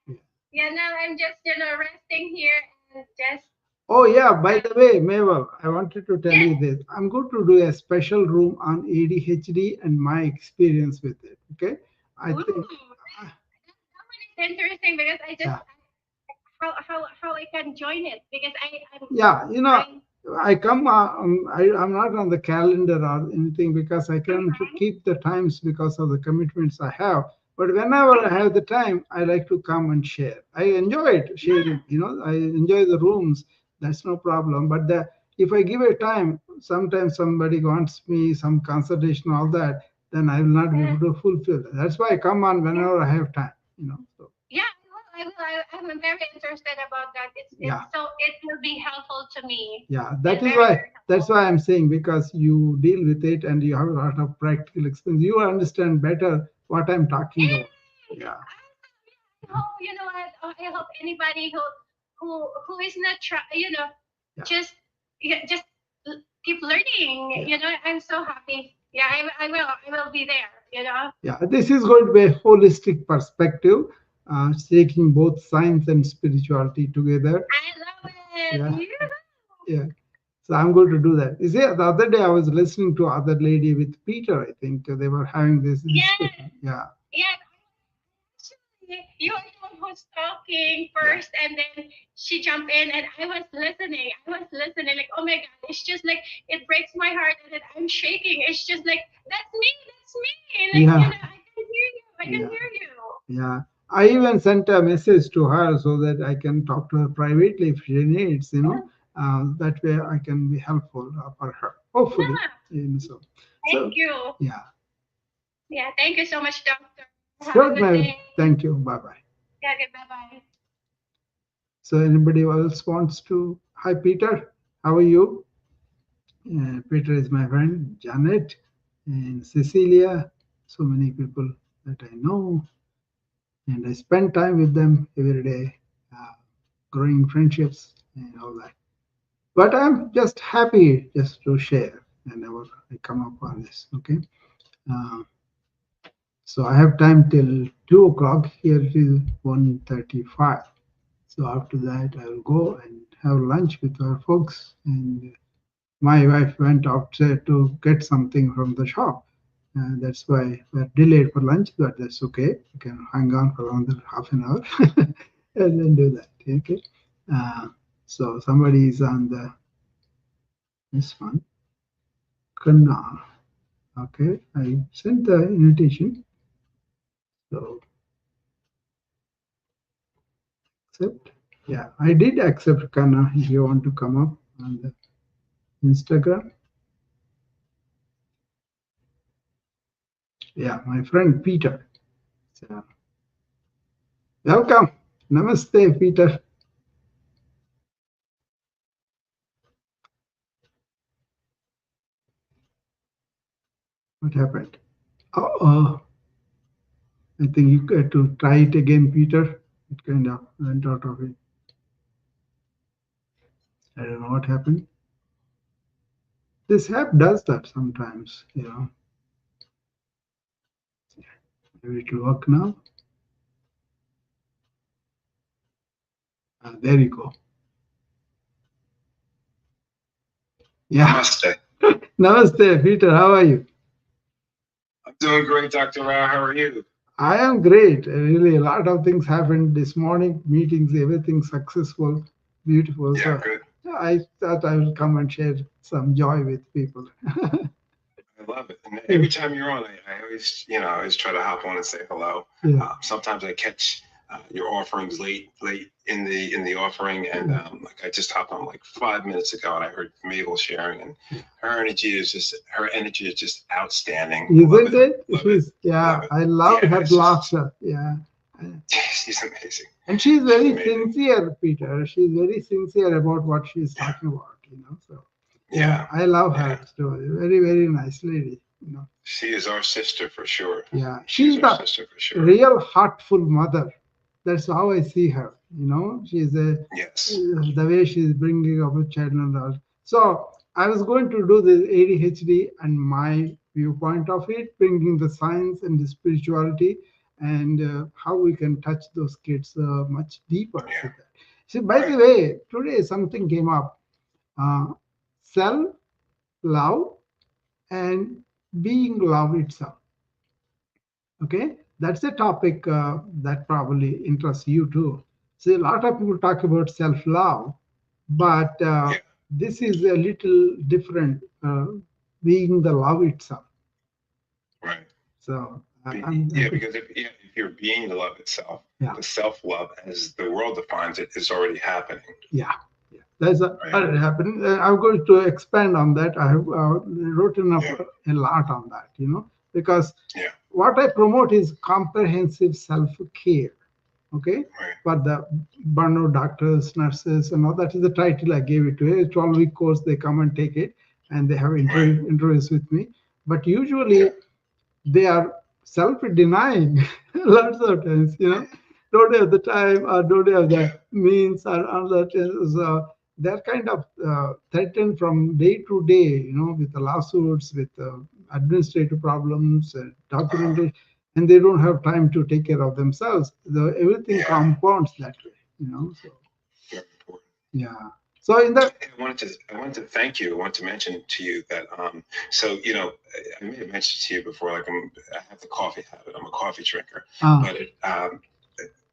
Yeah. Yeah, now I'm just, resting here and just, Oh, yeah, by uh, the way, Mabel, I wanted to tell yeah. you this. I'm going to do a special room on ADHD and my experience with it. Okay. I Ooh, think, that one is interesting because I just, yeah. how I can join it because I'm Yeah, trying. I come, I'm not on the calendar or anything because I can't Mhm. keep the times because of the commitments I have. But whenever I have the time, I like to come and share. I enjoy it sharing. Yeah. I enjoy the rooms. That's no problem. But if I give a time, sometimes somebody wants me some consultation, all that, then I will not be Uh, able to fulfill that. That's why I come on yeah. whenever I have time. So Yeah, I will. I'm very interested about that. It's yeah. so it will be helpful to me Yeah, and very, very that's helpful. why I'm saying because you deal with it and you have a lot of practical experience. You understand better what I'm talking about. Yay! Yeah, I hope you know what. I hope anybody who is not try, yeah, just yeah, just keep learning. yeah, I'm so happy. Yeah, I will be there. yeah. This is going to be a holistic perspective, taking both science and spirituality together. I love it. Yeah, Yeah. yeah. So I'm going to do that. You see, the other day I was listening to other lady with Peter. I think they were having this Yeah. discussion. Yeah, Yeah. Actually, you are the one who's talking yeah, first, and then she jumped in, and I was listening. Like, oh my god, it's just like it breaks my heart, and then I'm shaking. It's just like that's me. Like, yeah, I can hear you. I can yeah. hear you. Yeah, I even sent a message to her so that I can talk to her privately if she needs, Yeah, that way I can be helpful for her, hopefully. yeah. So, Thank so you. yeah. Yeah, thank you so much, doctor. Have a Sure, good ma'am. day. Thank you. Bye bye. Yeah, okay, bye bye. So, anybody else wants to? Hi, Peter. How are you? Peter is my friend, Janet and Cecilia. So many people that I know. and I spend time with them every day, growing friendships and all that. But I'm just happy just to share whenever I come up on this. Okay. Uh, so I have time till 2 o'clock. Here it is 1:35. So after that, I will go and have lunch with our folks. And my wife went outside to get something from the shop. That's why we're delayed for lunch, but that's okay. We can hang on for another half an hour and then do that. Okay. Uh, so somebody is on this one. Kanna. Okay. I sent the invitation. So accept. Yeah, I did accept Kanna if you want to come up on the Instagram. Yeah, my friend Peter. So, welcome. Namaste, Peter. What happened? Oh, I think you got to try it again, Peter. It kind of went out of it. I don't know what happened. This app does that sometimes, you know. Maybe it will work now. There you go. Yeah. Namaste. Namaste, Peter. How are you? I'm doing great, Dr. Rao. How are you? I am great. Really, a lot of things happened this morning. Meetings, everything successful, beautiful. Yeah, So good. I thought I will come and share some joy with people. I love it. And every time you're on, I always, I always try to hop on and say hello. Yeah. Sometimes I catch your offerings late in the offering, and like I just hopped on like 5 minutes ago, and I heard Mabel sharing, and her energy is just outstanding. Isn't it? She's, yeah, Love it. I love Yeah, her it's just- laughter. Yeah. She's amazing. And she's very Amazing. sincere, Peter. She's very sincere about what she's talking about, you know. So Yeah. I love Yeah. her story. Very, very nice lady, you know. She is our sister for sure. Yeah. She's She's our the sister for sure. real heartful mother. That's how I see her, you know. She's Yes. the way she's bringing up a child and all. So I was going to do the ADHD and my viewpoint of it, bringing the science and the spirituality and how we can touch those kids much deeper. Yeah. With that. So, by the way, today something came up: self love and being love itself. Okay, that's a topic that probably interests you too. See, a lot of people talk about self-love, but this is a little different, being the love itself. Right. So, because if you're being the love itself, the self-love, as the world defines it, is already happening. Yeah. That's already happening. I'm going to expand on that. I have written up a lot on that, you know, because what I promote is comprehensive self-care. Okay, for the burnout doctors, nurses, and all that is the title I gave it to. A 12-week course, they come and take it, and they have interviews with me. But usually, they are self-denying lots of times, you know, don't have the time or don't have the means or all that. So they're kind of threatened from day to day, you know, with the lawsuits, with administrative problems, documentation, and they don't have time to take care of themselves. Everything compounds that way, you know. So very important. Yeah. So in that, I wanted to thank you. I want to mention to you that so you know, I may have mentioned to you before, like I have the coffee habit. I'm a coffee drinker, but it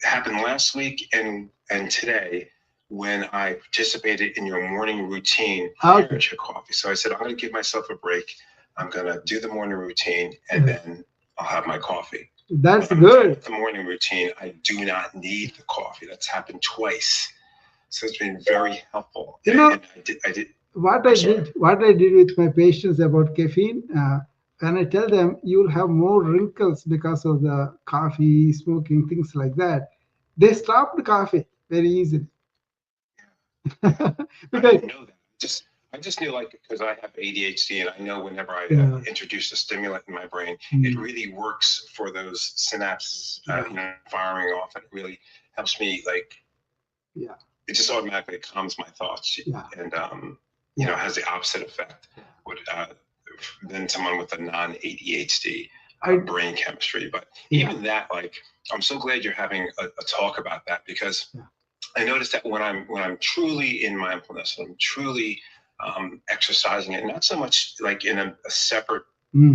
happened last week and today when I participated in your morning routine prior to coffee. So I said I'm going to give myself a break. I'm going to do the morning routine and then I'll have my coffee. That's good. The morning routine, I do not need the coffee. That's happened twice. So it's been very helpful. You know, and I did. What I did with my patients about caffeine, when I tell them you'll have more wrinkles because of the coffee, smoking, things like that, they stop the coffee very easily. I didn't know that. I just knew, like, because I have ADHD, and I know whenever I introduce a stimulant in my brain, it really works for those synapses, firing off, and it really helps me, like, it just automatically calms my thoughts, and has the opposite effect than someone with a non-ADHD brain chemistry. But even that, like, I'm so glad you're having a talk about that, because I noticed that when I'm truly in mindfulness, when I'm truly exercising it, not so much like in a separate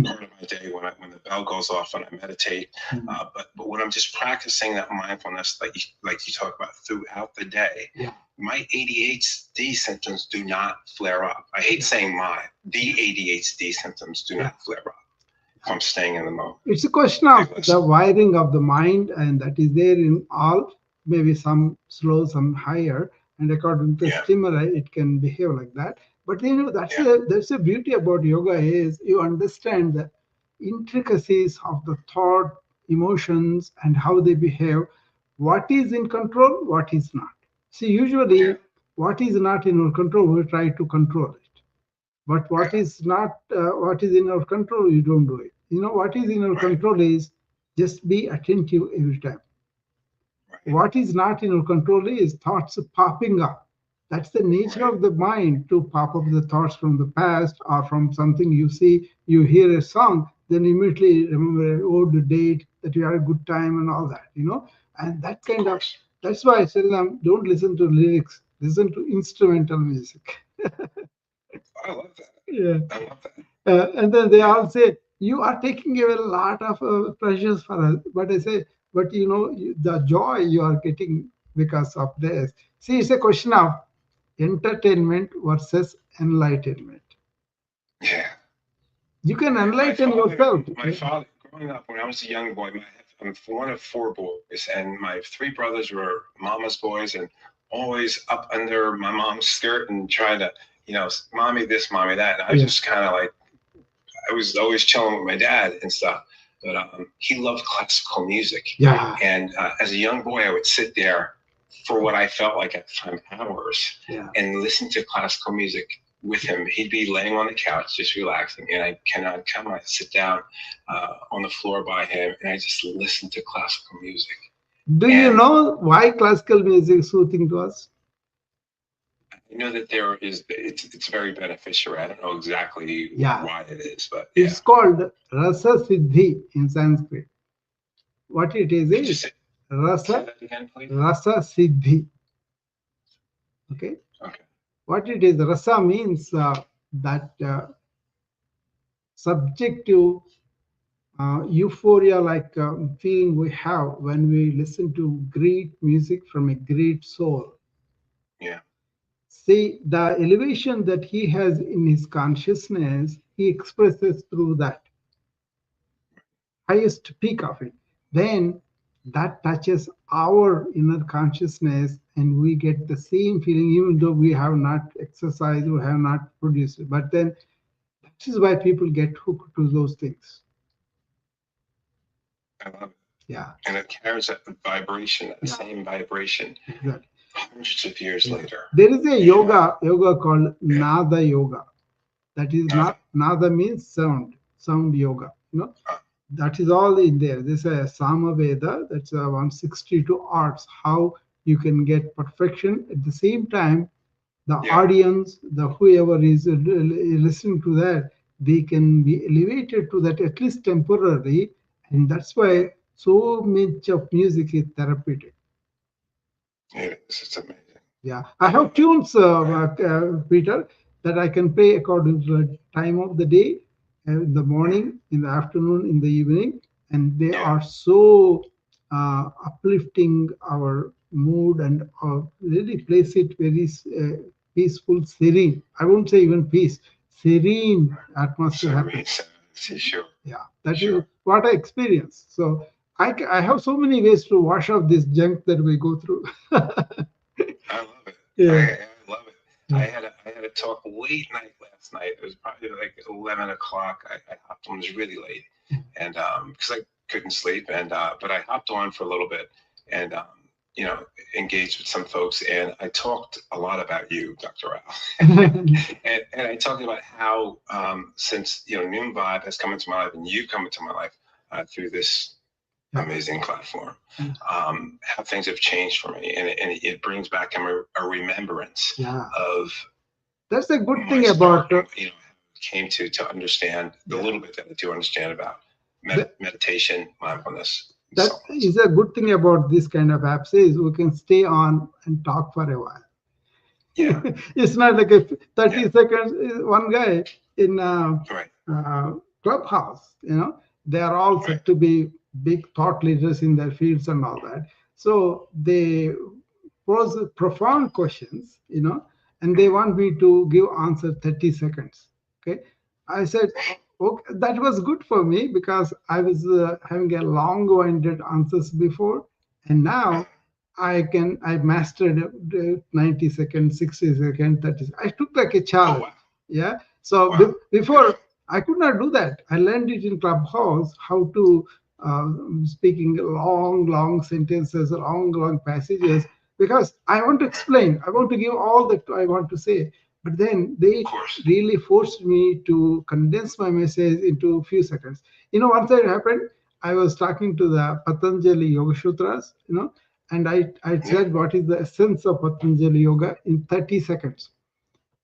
part of my day when the bell goes off and I meditate, but when I'm just practicing that mindfulness, like you talk about throughout the day, my ADHD symptoms do not flare up. I hate saying the ADHD symptoms do not flare up if I'm staying in the moment. It's a question of the wiring of the mind, and that is there in all, maybe some slow, some higher, and according to stimuli, it can behave like that. But that's the beauty about yoga, is you understand the intricacies of the thought, emotions, and how they behave, what is in control, what is not. See, usually what is not in our control, we try to control it. But what is not, what is in our control, you don't do it. What is in our control is just be attentive every time. What is not in our control is thoughts popping up. That's the nature of the mind, to pop up the thoughts from the past or from something you see. You hear a song, then immediately remember an old date that you had a good time and all that, And that kind of, that's why I tell them, don't listen to lyrics, listen to instrumental music. I love that. Yeah. I love that. And then they all say, you are taking away a lot of pleasures for us. But I say, but the joy you are getting because of this. See, it's a question of entertainment versus enlightenment. Yeah. You can enlighten yourself. My father, growing up, when I was a young boy, I'm one of 4 boys, and my 3 brothers were mama's boys, and always up under my mom's skirt and trying to, mommy this, mommy that. And I was just kind of like, I was always chilling with my dad and stuff. But he loved classical music. Yeah. And as a young boy, I would sit there for what I felt like at the time, hours, and listen to classical music with him. He'd be laying on the couch, just relaxing, and I cannot come. I sit down on the floor by him, and I just listen to classical music. Do you know why classical music is soothing to us? I know that it's very beneficial. I don't know exactly why it is, but it's called rasa siddhi in Sanskrit. What it is rasa siddhi. Okay. What it is, rasa means that subjective euphoria, like feeling we have when we listen to great music from a great soul. Yeah. See, the elevation that he has in his consciousness, he expresses through that highest peak of it. Then that touches our inner consciousness, and we get the same feeling, even though we have not exercised, we have not produced it. But then that is why people get hooked to those things. I love it. Yeah. And it carries that vibration, that same vibration. Exactly. Hundreds of years later. There is a yoga called Nada Yoga. That is Nada means sound yoga. That is all in there. This is a Sama Veda. That's 162 arts. How you can get perfection at the same time. The audience, the whoever is listening to that, they can be elevated to that at least temporarily, and that's why so much of music is therapeutic. It is. It's amazing. Yeah, I have tunes, Peter, that I can play according to the time of the day, in the morning, in the afternoon, in the evening, and they are so uplifting our mood, and really place it very peaceful, serene. I won't say even peace, serene atmosphere happens. Sure. Yeah, that is what I experience. So I have so many ways to wash off this junk that we go through. I love it. Yeah. I love it. I had a talk late night last night. It was probably like 11 o'clock. I hopped on. It was really late, and because I couldn't sleep, and but I hopped on for a little bit, and you know, engaged with some folks, and I talked a lot about you, Dr. Rao. and I talked about how since, you know, Noon Vibe has come into my life and you've come into my life through this amazing platform, how things have changed for me, and it brings back a remembrance of. That's a good thing about you know, came to understand the little bit that I do understand about meditation, mindfulness. That is a good thing about this kind of apps is we can stay on and talk for a while. Yeah. It's not like a 30 seconds. One guy in Clubhouse, you know, they are all said to be big thought leaders in their fields and all that. So they pose profound questions, you know, and they want me to give answer 30 seconds. Okay. I said, okay, that was good for me because I was having a long-winded answers before, and now I mastered 90 seconds, 60 seconds, 30 seconds. I took like a challenge. Yeah. So before I could not do that. I learned it in Clubhouse how to speaking long sentences, long passages, because I want to explain. I want to give all that I want to say. But then they really forced me to condense my message into a few seconds. You know, once that happened, I was talking to the Patanjali Yoga Sutras, you know, and I said what is the essence of Patanjali Yoga in 30 seconds.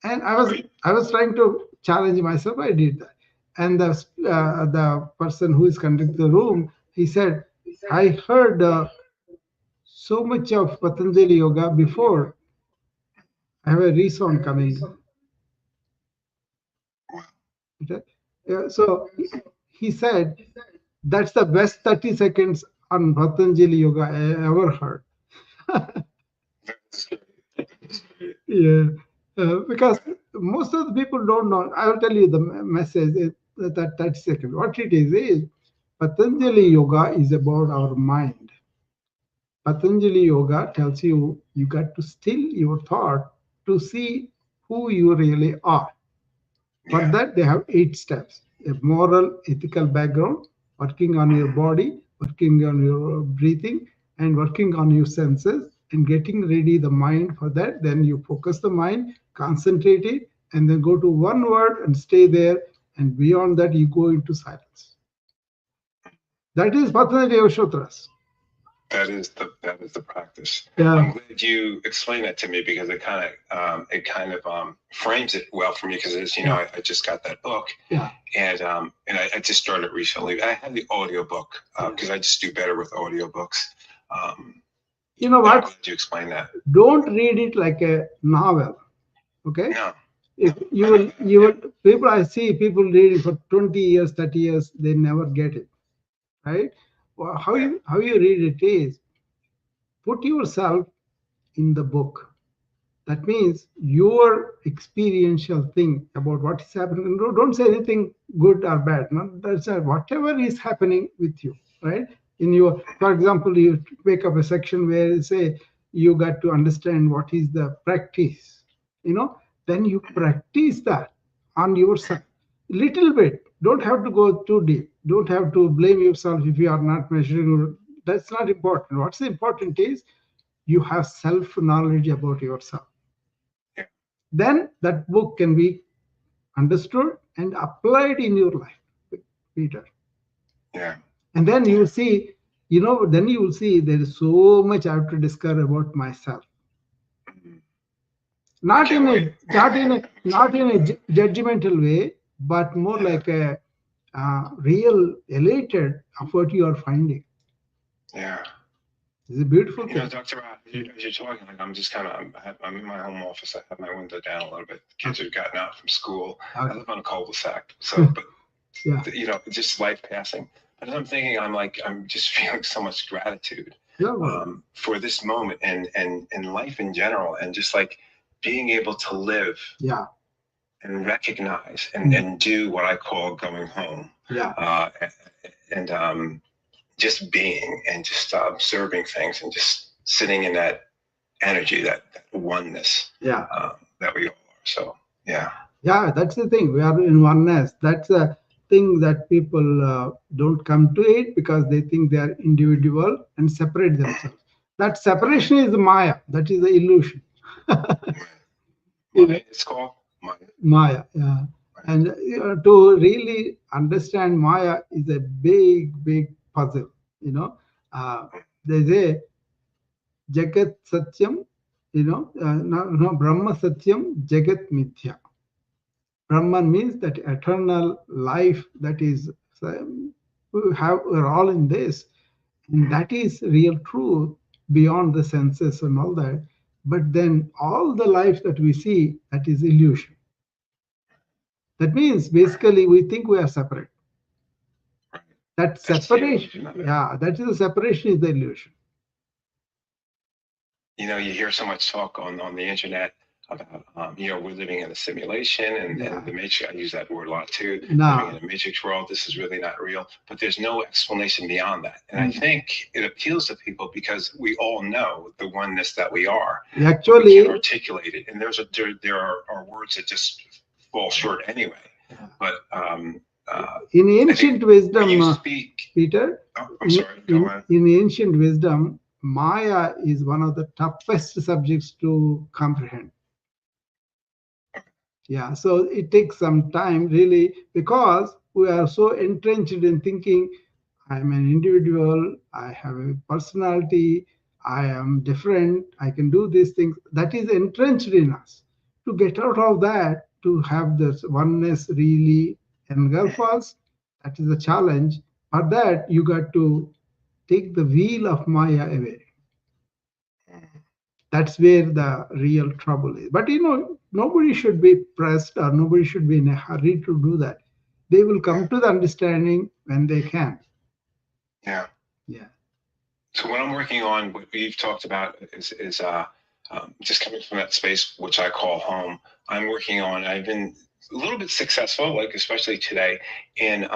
And I was trying to challenge myself. I did that. And the person who is conducting the room, he said, I heard so much of Patanjali Yoga before. I have a resound coming. So he said, that's the best 30 seconds on Patanjali Yoga I ever heard. Because most of the people don't know. I will tell you the message that 30 seconds. What it is Patanjali Yoga is about our mind. Patanjali Yoga tells you got to still your thought to see who you really are. For that, they have 8 steps: a moral, ethical background, working on your body, working on your breathing, and working on your senses, and getting ready the mind for that. Then you focus the mind, concentrate it, and then go to one word and stay there. And beyond that, you go into silence. That is Patanjali Yoga Sutras. That is the practice. I'm glad you explained that to me because it kind of frames it well for me, because as you know, I just got that book, and I just started recently. I had the audio book because I just do better with audiobooks. You know what? I'm glad you explained that. Don't read it like a novel. Okay. No. If you will people, I see people reading for 20 years, 30 years, they never get it. Right? Well, how you read it is put yourself in the book. That means your experiential thing about what is happening. Don't say anything good or bad. No, that's whatever is happening with you, right? In your, for example, you pick up a section where you say you got to understand what is the practice. You know, then you practice that on yourself. Little bit. Don't have to go too deep. Don't have to blame yourself if you are not measuring. That's not important. What's important is you have self-knowledge about yourself. Then that book can be understood and applied in your life, Peter. Yeah. And then you will see, you know, then you will see there is so much I have to discover about myself. Not in a judgmental way, but more like a real elated of what you are finding. Yeah. It's a beautiful thing. You know, Dr. Rao, as you're talking, like I'm just kind of, I'm in my home office. I have my window down a little bit. The kids have gotten out from school. I live on a cul-de-sac. So, but, you know, just life passing. But as I'm thinking, I'm just feeling so much gratitude for this moment and life in general. And just like being able to live and recognize and do what I call going home. And just being and just observing things and just sitting in that energy, that oneness that we all are. So, that's the thing. We are in oneness. That's the thing that people don't come to it because they think they are individual and separate themselves. That separation is Maya. That is the illusion. It's called Maya. Maya, yeah. And to really understand Maya is a big, big puzzle. There's a Jagat Satyam, no, Brahma Satyam, Jagat Mithya. Brahman means that eternal life that is, we're all in this. And that is real truth beyond the senses and all that. But then all the life that we see, that is illusion. That means basically we think we are separate. That separation, yeah, that is the separation is the illusion. You hear so much talk on the internet about, we're living in a simulation and the matrix. I use that word a lot too. Living in a matrix world, this is really not real. But there's no explanation beyond that. And I think it appeals to people because we all know the oneness that we are. Actually, we can't articulate it. And there are words that just fall short anyway. But in ancient wisdom, you speak, Peter, I'm sorry, go on. In ancient wisdom, Maya is one of the toughest subjects to comprehend. Yeah, so it takes some time really because we are so entrenched in thinking I'm an individual, I have a personality, I am different, I can do these things. That is entrenched in us. To get out of that, to have this oneness really engulf us, that is a challenge. For that, you got to take the wheel of Maya away. That's where the real trouble is. But nobody should be pressed or nobody should be in a hurry to do that. They will come to the understanding when they can. Yeah. Yeah. So what I'm working on, what we've talked about is just coming from that space, which I call home. I've been a little bit successful, like especially today, in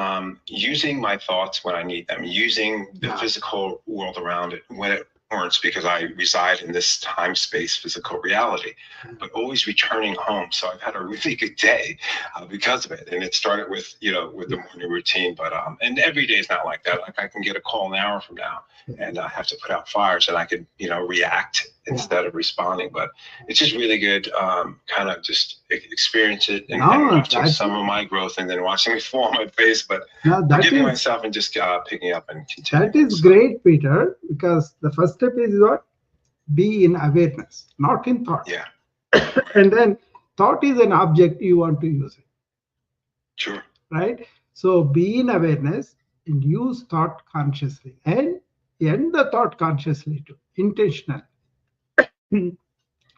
using my thoughts when I need them, using the physical world around it when it warrants, because I reside in this time, space, physical reality, but always returning home. So I've had a really good day because of it. And it started with, with the morning routine, but and every day is not like that. Like I can get a call an hour from now and I have to put out fires and I could, react instead of responding. But it's just really good, kind of just experience it and watching some of my growth and then watching me fall on my face, but forgiving myself and just picking up and continuing. That is great, Peter, because the first step is what? Be in awareness, not in thought. Yeah. And then thought is an object, you want to use it. Sure. Right? So be in awareness and use thought consciously and end the thought consciously too, intentionally.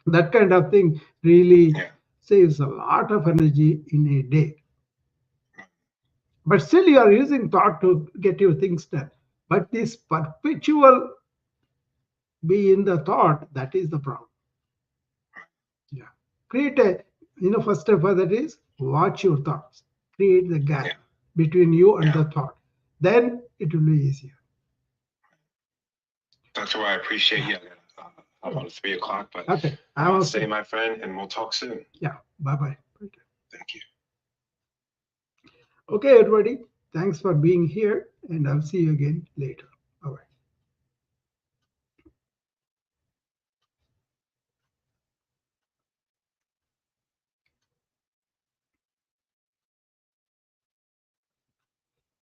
That kind of thing really saves a lot of energy in a day. But still you are using thought to get your things done. But this perpetual be in the thought, that is the problem. Yeah. Create a, first step for that is watch your thoughts. Create the gap between you and the thought. Then it will be easier. Dr. Rao, I appreciate you. I'm on 3 o'clock, but okay. I'll stay, my friend, and we'll talk soon. Yeah. Bye-bye. Thank you. Okay, everybody. Thanks for being here, and I'll see you again later.